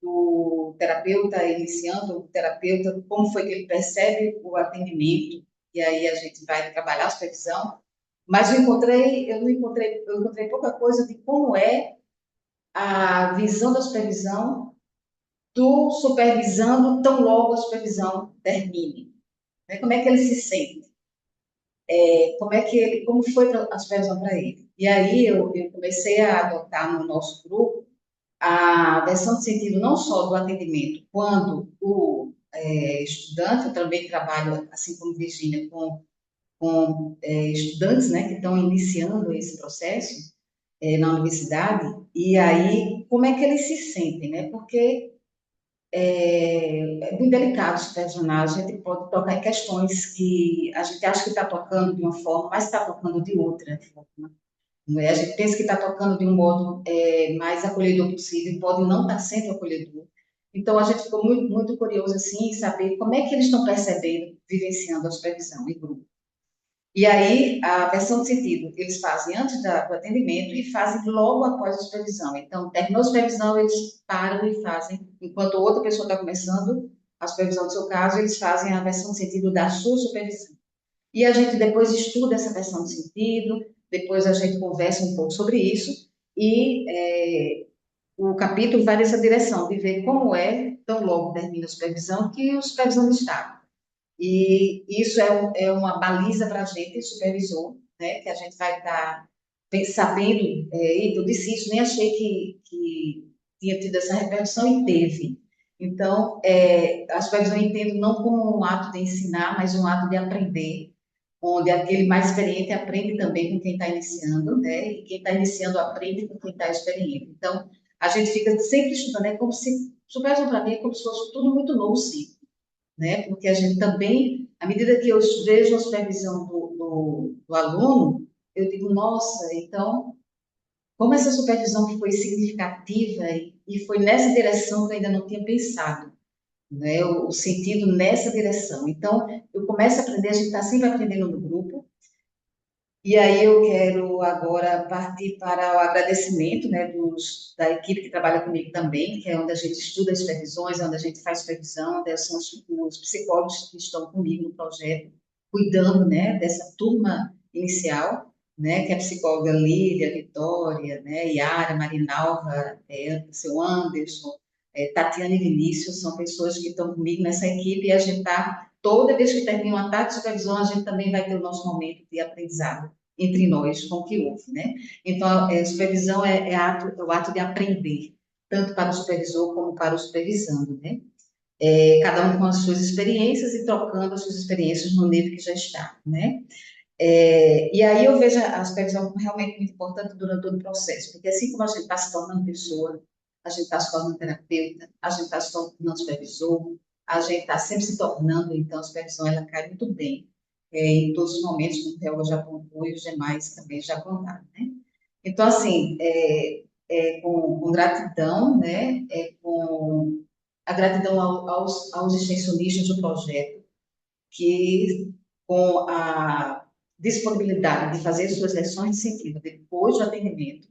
do terapeuta iniciando, o terapeuta, como foi que ele percebe o atendimento, e aí a gente vai trabalhar a supervisão. Mas eu encontrei pouca coisa de como é a visão da supervisão do supervisando tão logo a supervisão termine. Né? Como é que ele se sente? Como foi a supervisão para ele? E aí eu comecei a adotar no nosso grupo a versão de sentido não só do atendimento, quando o estudante, eu também trabalho, assim como Virginia, com estudantes, né, que estão iniciando esse processo na universidade, e aí como é que eles se sentem, né? Porque é muito delicado supervisionar, a gente pode tocar em questões que a gente acha que está tocando de uma forma, mas está tocando de outra forma. Não é? A gente pensa que está tocando de um modo mais acolhedor possível, pode não estar sendo acolhedor. Então, a gente ficou muito, muito curioso assim, em saber como é que eles estão percebendo, vivenciando a supervisão em grupo. E aí, a versão de sentido, eles fazem antes do atendimento e fazem logo após a supervisão. Então, terminou a supervisão, eles param e fazem, enquanto outra pessoa está começando a supervisão do seu caso, eles fazem a versão de sentido da sua supervisão. E a gente depois estuda essa versão de sentido, depois a gente conversa um pouco sobre isso, e o capítulo vai nessa direção, de ver como é, tão logo termina a supervisão, que o supervisão está. E isso é uma baliza para a gente, supervisor, né, que a gente vai estar sabendo, e eu disse isso, nem achei que tinha tido essa repercussão, e teve. Então, a supervisão eu entendo não como um ato de ensinar, mas um ato de aprender, onde aquele mais experiente aprende também com quem está iniciando, né? E quem está iniciando aprende com quem está experiente. Então, a gente fica sempre estudando, é como se, supervisão para mim é como se fosse tudo muito novo, sim, né? Porque a gente também, à medida que eu vejo a supervisão do aluno, eu digo, nossa, então, como essa supervisão foi significativa e foi nessa direção que eu ainda não tinha pensado, né? O sentido nessa direção. Então, eu começo a aprender, a gente está sempre aprendendo no grupo, e aí eu quero agora partir para o agradecimento, né, da equipe que trabalha comigo também, que é onde a gente estuda as supervisões, onde a gente faz supervisão, onde são os psicólogos que estão comigo no projeto, cuidando, né, dessa turma inicial, né, que é a psicóloga Lília, Vitória, né, Yara, Marinalva, seu Anderson, Tatiana e Vinícius, são pessoas que estão comigo nessa equipe e a gente está, toda vez que termina uma tarde de supervisão, a gente também vai ter o nosso momento de aprendizado entre nós com o que houve, né? Então, a supervisão é o ato de aprender, tanto para o supervisor como para o supervisando, né? Cada um com as suas experiências e trocando as suas experiências no nível que já está, né? E aí eu vejo a supervisão como realmente muito importante durante todo o processo, porque assim como a gente está se tornando pessoa, a gente está se tornando terapeuta, a gente está se tornando supervisor, a gente está sempre se tornando, então a supervisão ela cai muito bem em todos os momentos, como o Helga já apontou e os demais também já apontaram, né? Então, assim, com gratidão, né? Com a gratidão aos extensionistas do projeto, que com a disponibilidade de fazer suas lições de sentido depois do atendimento,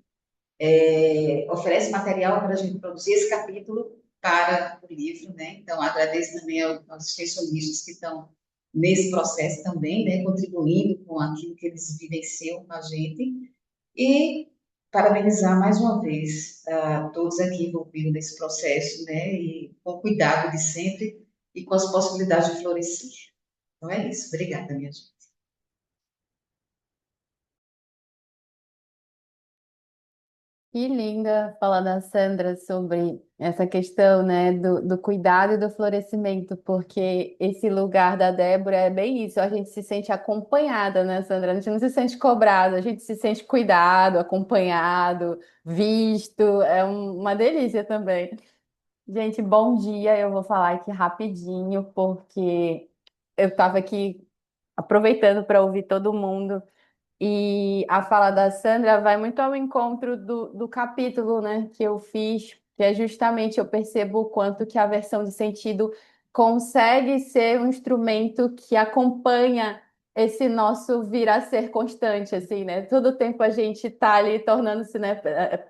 oferece material para a gente produzir esse capítulo para o livro, né? Então, agradeço também aos extensionistas que estão nesse processo também, né? Contribuindo com aquilo que eles vivenciam com a gente. E parabenizar mais uma vez a todos aqui envolvidos nesse processo, né? E com o cuidado de sempre e com as possibilidades de florescer. Então é isso. Obrigada, minha gente. Que linda falar da Sandra sobre essa questão, né, do cuidado e do florescimento, porque esse lugar da Débora é bem isso, a gente se sente acompanhada, né, Sandra? A gente não se sente cobrado, a gente se sente cuidado, acompanhado, visto, uma delícia também. Gente, bom dia, eu vou falar aqui rapidinho, porque eu estava aqui aproveitando para ouvir todo mundo. E a fala da Sandra vai muito ao encontro do capítulo, né, que eu fiz, que é justamente eu percebo o quanto que a versão de sentido consegue ser um instrumento que acompanha esse nosso vir a ser constante, assim, né? Todo o tempo a gente está ali tornando-se, né,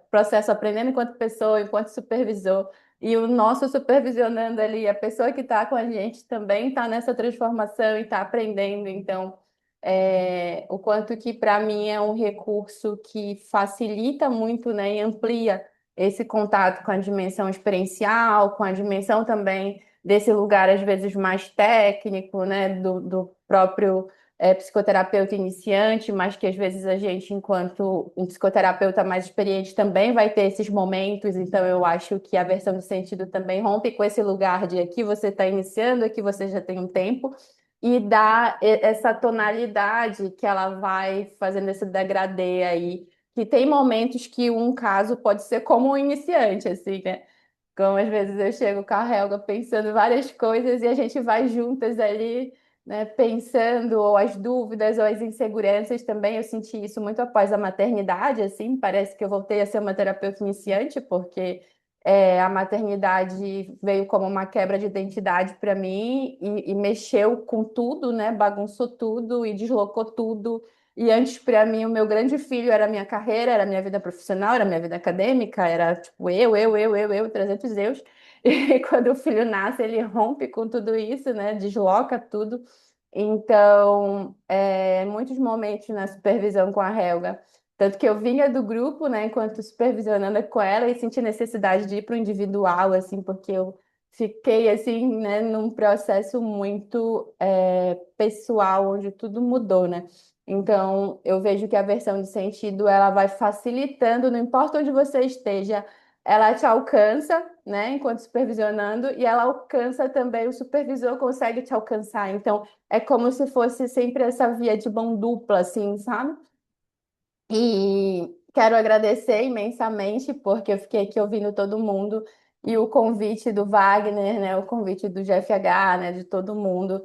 processo aprendendo enquanto pessoa, enquanto supervisor, e o nosso supervisionando ali, a pessoa que está com a gente também está nessa transformação e está aprendendo, então o quanto que para mim é um recurso que facilita muito, né, e amplia esse contato com a dimensão experiencial, com a dimensão também desse lugar às vezes mais técnico, né, do próprio psicoterapeuta iniciante, mas que às vezes a gente, enquanto um psicoterapeuta mais experiente, também vai ter esses momentos. Então eu acho que a versão do sentido também rompe com esse lugar de aqui você está iniciando, aqui você já tem um tempo e dá essa tonalidade que ela vai fazendo esse degradê aí, que tem momentos que um caso pode ser como um iniciante, assim, né? Como às vezes eu chego com a Helga pensando várias coisas e a gente vai juntas ali, né, pensando, ou as dúvidas, ou as inseguranças também. Eu senti isso muito após a maternidade, assim, parece que eu voltei a ser uma terapeuta iniciante, porque a maternidade veio como uma quebra de identidade para mim e mexeu com tudo, né, bagunçou tudo e deslocou tudo. E antes, para mim, o meu grande filho era a minha carreira, era a minha vida profissional, era a minha vida acadêmica, era tipo eu, 300 eus. E quando o filho nasce, ele rompe com tudo isso, né? Desloca tudo. Então, muitos momentos na supervisão com a Helga. Tanto que eu vinha do grupo, né, enquanto supervisionando com ela e senti necessidade de ir para o individual, assim, porque eu fiquei, assim, né, num processo muito pessoal, onde tudo mudou, né? Então, eu vejo que a versão de sentido, ela vai facilitando, não importa onde você esteja, ela te alcança, né, enquanto supervisionando, e ela alcança também, o supervisor consegue te alcançar. Então, é como se fosse sempre essa via de mão dupla, assim, sabe? E quero agradecer imensamente, porque eu fiquei aqui ouvindo todo mundo, e o convite do Wagner, né, o convite do GFH, né, de todo mundo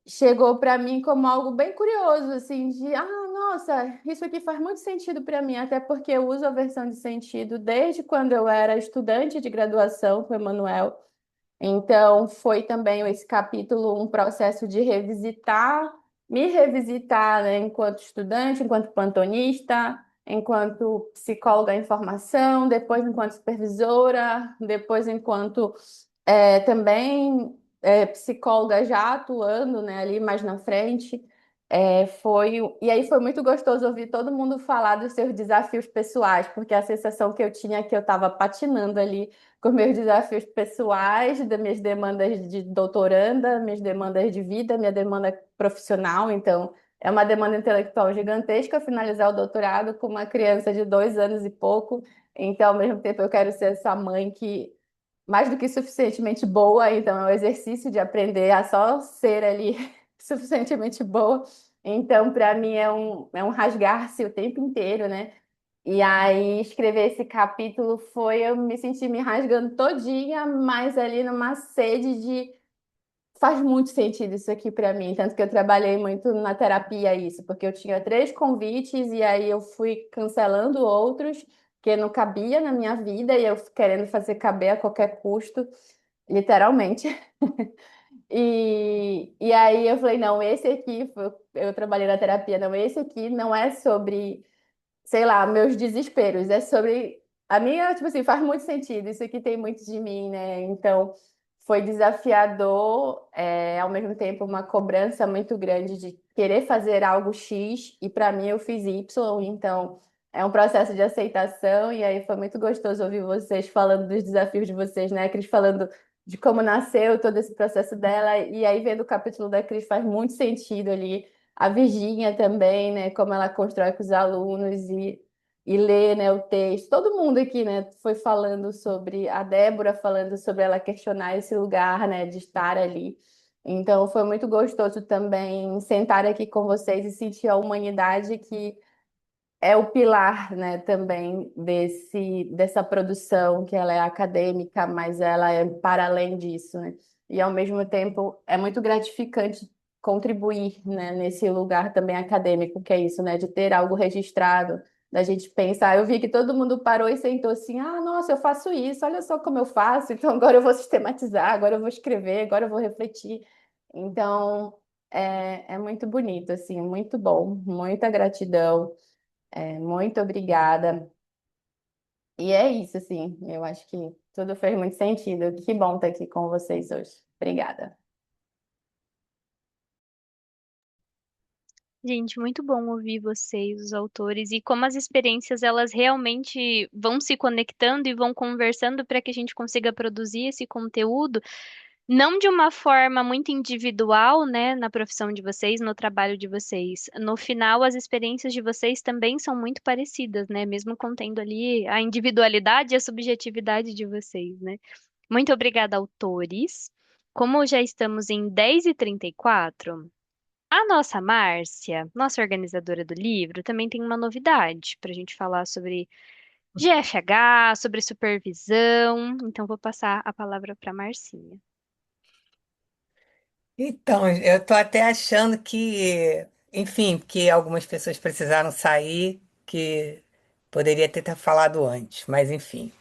chegou para mim como algo bem curioso, assim, de, nossa, isso aqui faz muito sentido para mim, até porque eu uso a versão de sentido desde quando eu era estudante de graduação com o Emanuel. Então, foi também esse capítulo um processo de revisitar, me revisitar, né, enquanto estudante, enquanto plantonista, enquanto psicóloga em formação, depois enquanto supervisora, depois enquanto também psicóloga já atuando, né, ali mais na frente. E aí foi muito gostoso ouvir todo mundo falar dos seus desafios pessoais, porque a sensação que eu tinha é que eu estava patinando ali com meus desafios pessoais, das minhas demandas de doutoranda, minhas demandas de vida, minha demanda profissional. Então, é uma demanda intelectual gigantesca finalizar o doutorado com uma criança de 2 anos e pouco. Então, ao mesmo tempo, eu quero ser essa mãe que mais do que suficientemente boa, então é um exercício de aprender a só ser ali suficientemente boa. Então, para mim, é um rasgar-se o tempo inteiro, né? E aí, escrever esse capítulo foi eu me sentir me rasgando todinha, mas ali numa sede de. Faz muito sentido isso aqui para mim, tanto que eu trabalhei muito na terapia isso, porque eu tinha 3 convites e aí eu fui cancelando outros que não cabia na minha vida e eu querendo fazer caber a qualquer custo, literalmente. E aí eu falei, não, esse aqui, eu trabalhei na terapia, não, esse aqui não é sobre, sei lá, meus desesperos, é sobre a minha, tipo assim, faz muito sentido, isso aqui tem muito de mim, né? Então, foi desafiador, ao mesmo tempo uma cobrança muito grande de querer fazer algo X, e para mim eu fiz Y, então é um processo de aceitação, e aí foi muito gostoso ouvir vocês falando dos desafios de vocês, né? A Cris falando de como nasceu todo esse processo dela, e aí vendo o capítulo da Cris faz muito sentido ali, a Virgínia também, né? Como ela constrói com os alunos e ler, né, o texto. Todo mundo aqui, né, foi falando sobre a Débora, falando sobre ela questionar esse lugar, né, de estar ali. Então, foi muito gostoso também sentar aqui com vocês e sentir a humanidade que é o pilar, né, também dessa produção, que ela é acadêmica, mas ela é para além disso, né? E ao mesmo tempo é muito gratificante contribuir, né, nesse lugar também acadêmico, que é isso, né, de ter algo registrado, da gente pensar. Eu vi que todo mundo parou e sentou assim: "Ah, nossa, eu faço isso, olha só como eu faço, então agora eu vou sistematizar, agora eu vou escrever, agora eu vou refletir". Então, é muito bonito, assim, muito bom, muita gratidão. Muito obrigada. E é isso, assim, eu acho que tudo fez muito sentido. Que bom estar aqui com vocês hoje. Obrigada. Gente, muito bom ouvir vocês, os autores, e como as experiências elas realmente vão se conectando e vão conversando para que a gente consiga produzir esse conteúdo, não de uma forma muito individual, né, na profissão de vocês, no trabalho de vocês. No final, as experiências de vocês também são muito parecidas, né, mesmo contendo ali a individualidade e a subjetividade de vocês, né. Muito obrigada, autores. Como já estamos em 10h34, a nossa Márcia, nossa organizadora do livro, também tem uma novidade para a gente falar sobre GFH, sobre supervisão. Então, vou passar a palavra para Marcinha. Então, eu estou até achando que, enfim, que algumas pessoas precisaram sair, que poderia ter falado antes, mas enfim.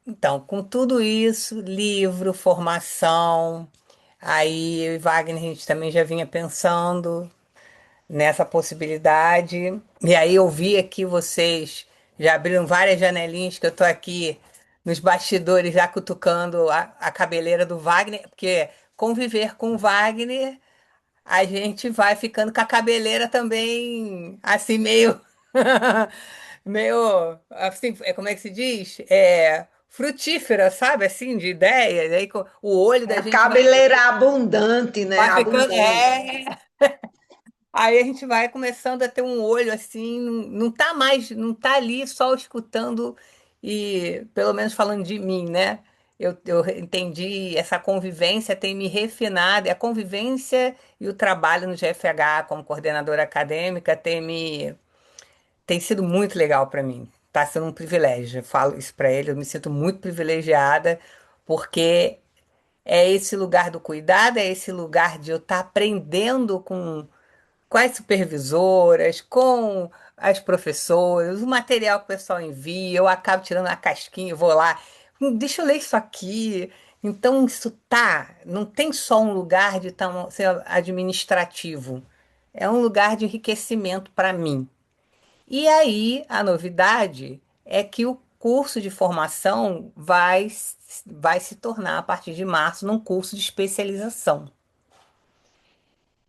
Então, com tudo isso, livro, formação, aí eu e Wagner, a gente também já vinha pensando nessa possibilidade. E aí eu vi aqui vocês já abriram várias janelinhas que eu estou aqui nos bastidores já cutucando a cabeleira do Wagner, porque conviver com o Wagner, a gente vai ficando com a cabeleira também assim meio meio assim, como é que se diz? Frutífera, sabe? Assim, de ideias. Aí o olho É da a gente vai, cabeleira abundante, né? vai ficando. Abundante. Aí a gente vai começando a ter um olho assim, não tá mais, não tá ali só escutando e pelo menos falando de mim, né? Eu entendi, essa convivência tem me refinado, e a convivência e o trabalho no GFH como coordenadora acadêmica tem sido muito legal para mim. Está sendo um privilégio. Eu falo isso para ele, eu me sinto muito privilegiada, porque é esse lugar do cuidado, é esse lugar de eu estar aprendendo com as supervisoras, com as professoras, o material que o pessoal envia, eu acabo tirando a casquinha e vou lá, deixa eu ler isso aqui. Então, isso não tem só um lugar de ser administrativo, é um lugar de enriquecimento para mim. E aí, a novidade é que o curso de formação vai se tornar, a partir de março, num curso de especialização.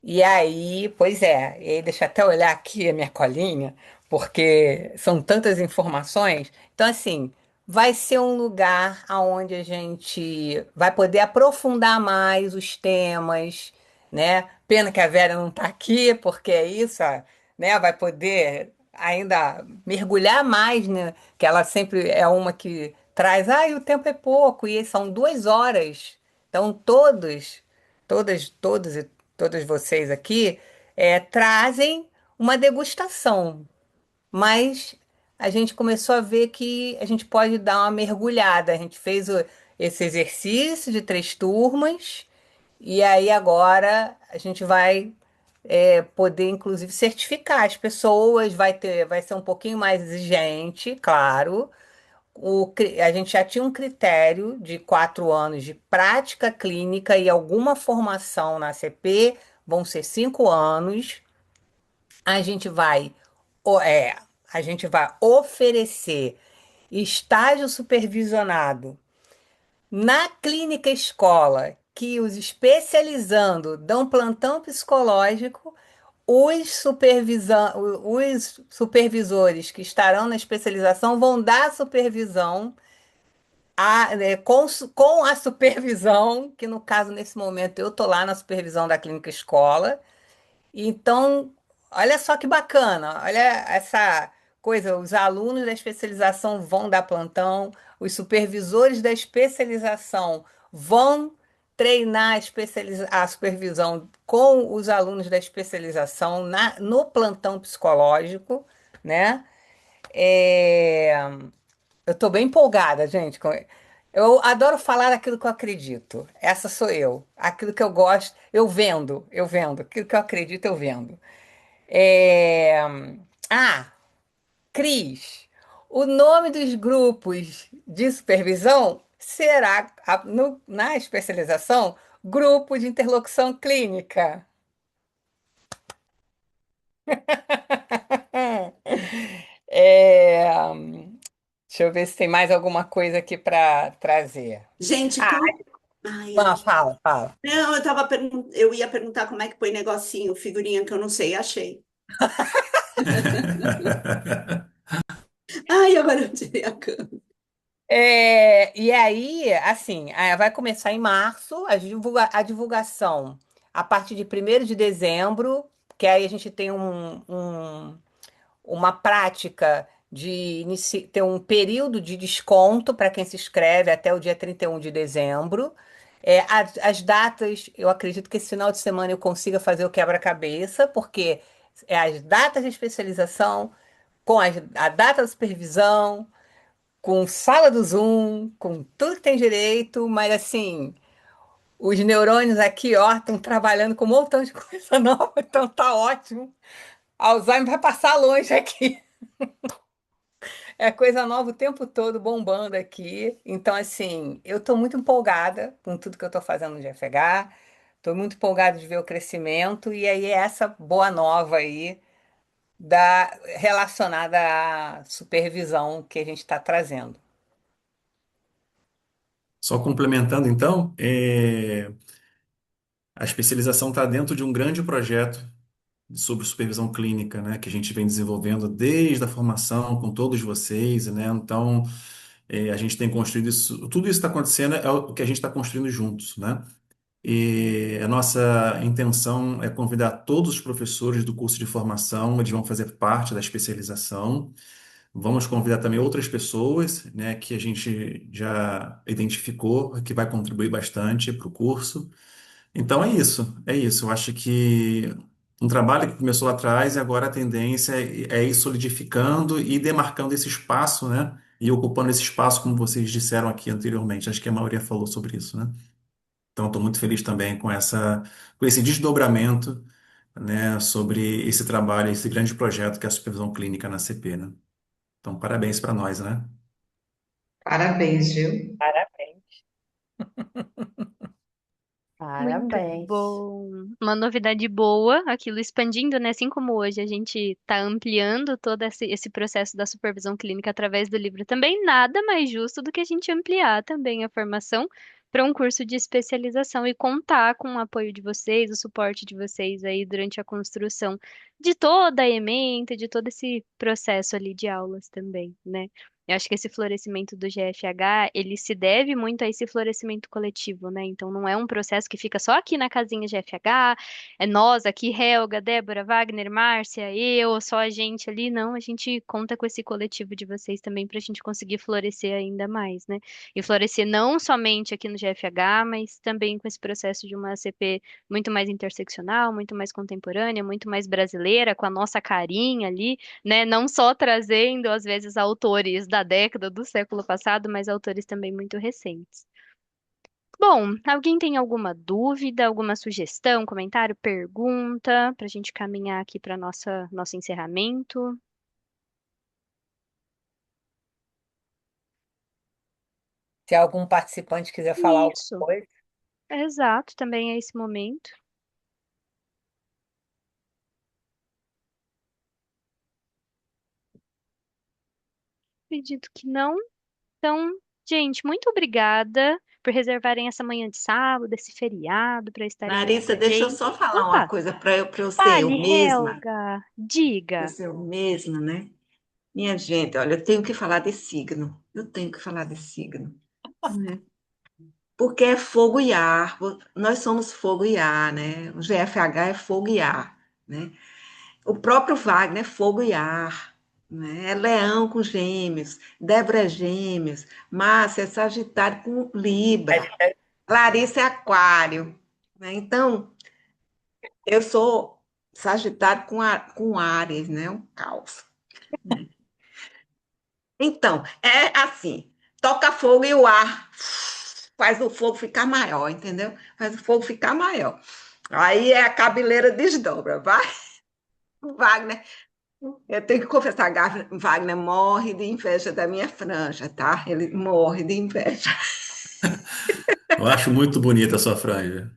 E aí, pois é, e aí deixa eu até olhar aqui a minha colinha, porque são tantas informações. Então, assim, vai ser um lugar onde a gente vai poder aprofundar mais os temas, né? Pena que a Vera não está aqui, porque é isso, né? Vai poder ainda mergulhar mais, né? Que ela sempre é uma que traz, o tempo é pouco, e são 2 horas. Então, todos e todas vocês aqui trazem uma degustação, mas a gente começou a ver que a gente pode dar uma mergulhada. A gente fez esse exercício de 3 turmas, e aí agora a gente vai poder, inclusive, certificar as pessoas, vai ser um pouquinho mais exigente, claro. A gente já tinha um critério de 4 anos de prática clínica e alguma formação na ACP, vão ser 5 anos. A gente vai, o- é, a gente vai oferecer estágio supervisionado na clínica escola, que os especializando dão plantão psicológico. Os supervisores que estarão na especialização vão dar supervisão com a supervisão, que no caso, nesse momento, eu estou lá na supervisão da clínica escola. Então, olha só que bacana, olha essa coisa, os alunos da especialização vão dar plantão, os supervisores da especialização vão treinar a supervisão com os alunos da especialização no plantão psicológico, né? É, eu estou bem empolgada, gente. Eu adoro falar aquilo que eu acredito. Essa sou eu. Aquilo que eu gosto, eu vendo, eu vendo. Aquilo que eu acredito, eu vendo. É... Ah, Cris, o nome dos grupos de supervisão será, na especialização, Grupo de Interlocução Clínica. É, Deixa eu ver se tem mais alguma coisa aqui para trazer. Gente, Ah, como. Ai, fala, fala. não, eu ia perguntar como é que põe negocinho, figurinha que eu não sei, achei. Ai, agora eu tirei a câmera. E aí, assim, vai começar em março a divulgação a partir de 1º de dezembro, que aí a gente tem uma prática de ter um período de desconto para quem se inscreve até o dia 31 de dezembro. As datas, eu acredito que esse final de semana eu consiga fazer o quebra-cabeça, porque as datas de especialização, com a data da supervisão, com sala do Zoom, com tudo que tem direito, mas assim, os neurônios aqui, ó, estão trabalhando com um montão de coisa nova, então tá ótimo. Alzheimer vai passar longe aqui. É coisa nova o tempo todo bombando aqui. Então, assim, eu estou muito empolgada com tudo que eu estou fazendo no GFH. Estou muito empolgada de ver o crescimento. E aí, essa boa nova aí relacionada à supervisão que a gente está trazendo. Só complementando, então, a especialização está dentro de um grande projeto sobre supervisão clínica, né, que a gente vem desenvolvendo desde a formação com todos vocês, né? Então, a gente tem construído isso, tudo isso está acontecendo é o que a gente está construindo juntos, né? E a nossa intenção é convidar todos os professores do curso de formação, eles vão fazer parte da especialização. Vamos convidar também outras pessoas, né, que a gente já identificou, que vai contribuir bastante para o curso. Então é isso, é isso. Eu acho que um trabalho que começou lá atrás e agora a tendência é ir solidificando e demarcando esse espaço, né? E ocupando esse espaço, como vocês disseram aqui anteriormente. Acho que a maioria falou sobre isso, né? Então estou muito feliz também com esse desdobramento, né, sobre esse trabalho, esse grande projeto que é a supervisão clínica na CP, né? Então parabéns para nós, né? Parabéns, viu? Parabéns. Muito Parabéns. bom. Uma novidade boa, aquilo expandindo, né? Assim como hoje a gente está ampliando todo esse processo da supervisão clínica através do livro também, nada mais justo do que a gente ampliar também a formação para um curso de especialização e contar com o apoio de vocês, o suporte de vocês aí durante a construção de toda a ementa, de todo esse processo ali de aulas também, né? Eu acho que esse florescimento do GFH, ele se deve muito a esse florescimento coletivo, né? Então não é um processo que fica só aqui na casinha GFH, é nós aqui, Helga, Débora, Wagner, Márcia, eu, só a gente ali, não, a gente conta com esse coletivo de vocês também para a gente conseguir florescer ainda mais, né? E florescer não somente aqui no GFH, mas também com esse processo de uma ACP muito mais interseccional, muito mais contemporânea, muito mais brasileira, com a nossa carinha ali, né? Não só trazendo, às vezes, autores da década do século passado, mas autores também muito recentes. Bom, alguém tem alguma dúvida, alguma sugestão, comentário, pergunta, para a gente caminhar aqui para nosso encerramento? Se algum participante quiser falar alguma Isso, coisa. exato, também é esse momento. Acredito que não. Então, gente, muito obrigada por reservarem essa manhã de sábado, esse feriado, para estarem aqui com Larissa, a deixa eu gente. só falar uma Opa, coisa para eu ser eu fale, mesma, Helga, para eu diga. ser eu mesma, né? Minha gente, olha, eu tenho que falar de signo. Eu tenho que falar de signo, né? Porque é fogo e ar. Nós somos fogo e ar, né? O GFH é fogo e ar, né? O próprio Wagner é fogo e ar, né? É leão com gêmeos, Débora é gêmeos, Márcia é sagitário com Libra, Larissa é aquário, né? Então, eu sou sagitário com Áries, né? Um caos, né? Então, é assim, toca fogo e o ar faz o fogo ficar maior, entendeu? Faz o fogo ficar maior. Aí é a cabeleira desdobra, vai, Wagner. Eu tenho que confessar, Wagner morre de inveja da minha franja, tá? Ele morre de inveja. Eu acho muito bonita a sua franja.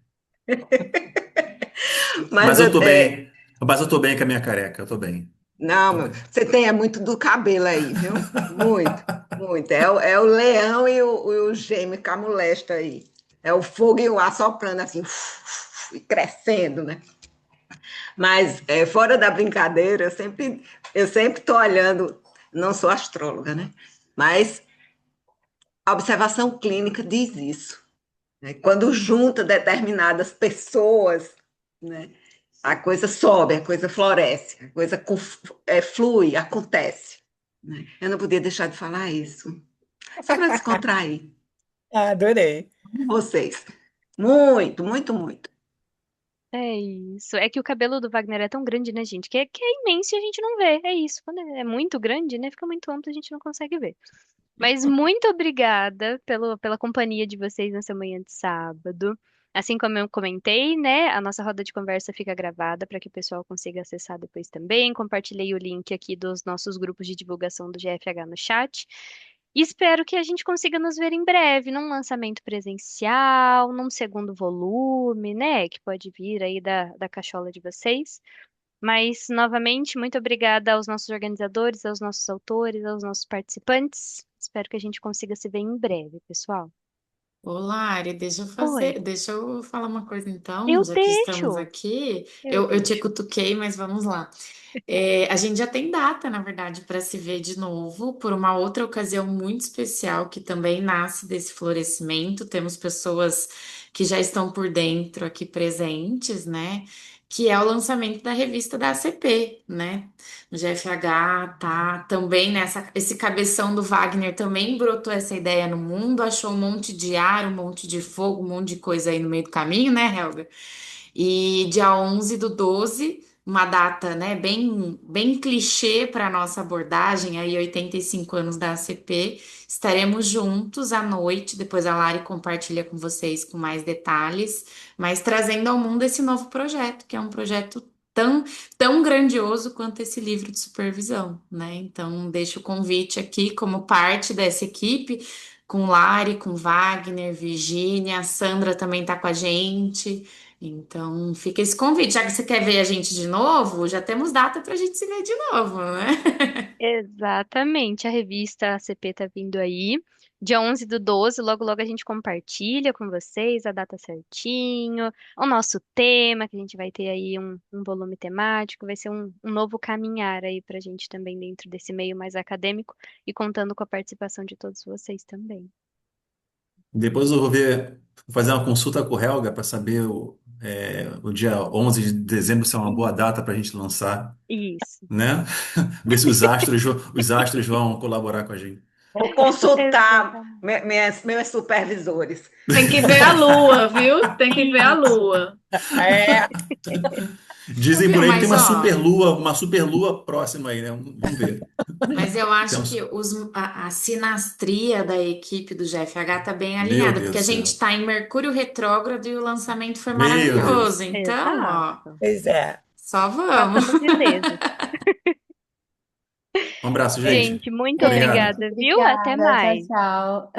Mas Mas eu tô bem. Mas eu tô bem com a minha careca, eu tô bem. não, Tô bem. você tem muito do cabelo aí, viu? Muito, muito. É o leão e o gêmeo com a molesta aí. É o fogo e o ar soprando assim, e crescendo, né? Mas fora da brincadeira, eu sempre estou olhando, não sou astróloga, né? Mas a observação clínica diz isso, né? Quando junta determinadas pessoas, né? A coisa sobe, a coisa floresce, a coisa flui, acontece, né? Eu não podia deixar de falar isso. Só para descontrair Adorei. vocês. Muito, muito, muito. É isso. É que o cabelo do Wagner é tão grande, né, gente? Que é imenso e a gente não vê. É isso. Quando é muito grande, né? Fica muito amplo, a gente não consegue ver. Mas muito obrigada pela companhia de vocês nessa manhã de sábado. Assim como eu comentei, né? A nossa roda de conversa fica gravada para que o pessoal consiga acessar depois também. Compartilhei o link aqui dos nossos grupos de divulgação do GFH no chat. E espero que a gente consiga nos ver em breve, num lançamento presencial, num segundo volume, né? Que pode vir aí da cachola de vocês. Mas, novamente, muito obrigada aos nossos organizadores, aos nossos autores, aos nossos participantes. Espero que a gente consiga se ver em breve, pessoal. Ô, Lari, Oi, deixa eu falar uma coisa então, eu já que estamos deixo, aqui. eu Eu te deixo. cutuquei, mas vamos lá. A gente já tem data, na verdade, para se ver de novo, por uma outra ocasião muito especial que também nasce desse florescimento. Temos pessoas que já estão por dentro aqui presentes, né? Que é o lançamento da revista da ACP, né? No GFH, tá? Também esse cabeção do Wagner também brotou essa ideia no mundo, achou um monte de ar, um monte de fogo, um monte de coisa aí no meio do caminho, né, Helga? E dia 11 do 12, uma data, né, bem clichê para a nossa abordagem, aí 85 anos da ACP, estaremos juntos à noite, depois a Lari compartilha com vocês com mais detalhes, mas trazendo ao mundo esse novo projeto, que é um projeto tão grandioso quanto esse livro de supervisão, né? Então, deixo o convite aqui como parte dessa equipe, com Lari, com Wagner, Virgínia, a Sandra também está com a gente. Então, fica esse convite. Já que você quer ver a gente de novo, já temos data para a gente se ver de novo, né? Exatamente, a revista ACP tá vindo aí, Dia 11/12, logo logo a gente compartilha com vocês a data certinho, o nosso tema, que a gente vai ter aí um volume temático, vai ser um novo caminhar aí pra gente também dentro desse meio mais acadêmico e contando com a participação de todos vocês também. Depois eu vou fazer uma consulta com o Helga para saber o dia 11 de dezembro se é uma boa data para a gente lançar, Isso. né? Ver se os astros vão colaborar com a gente. Vou consultar Exatamente. meus supervisores. Tem que ver a lua, viu? Tem que ver a lua. É, Dizem por Viu? aí que tem Mas, ó, uma superlua próxima aí, né? Vamos ver. mas eu acho Então, que a sinastria da equipe do GFH tá bem meu alinhada, Deus porque do a gente céu. tá em Mercúrio retrógrado e o lançamento foi Meu maravilhoso. Deus. Então, ó, Exato. pois é. só vamos. Passamos ilesos. Um abraço, gente. Gente, muito Gente, Obrigado. obrigada, viu? Até obrigada. Tchau, mais. tchau.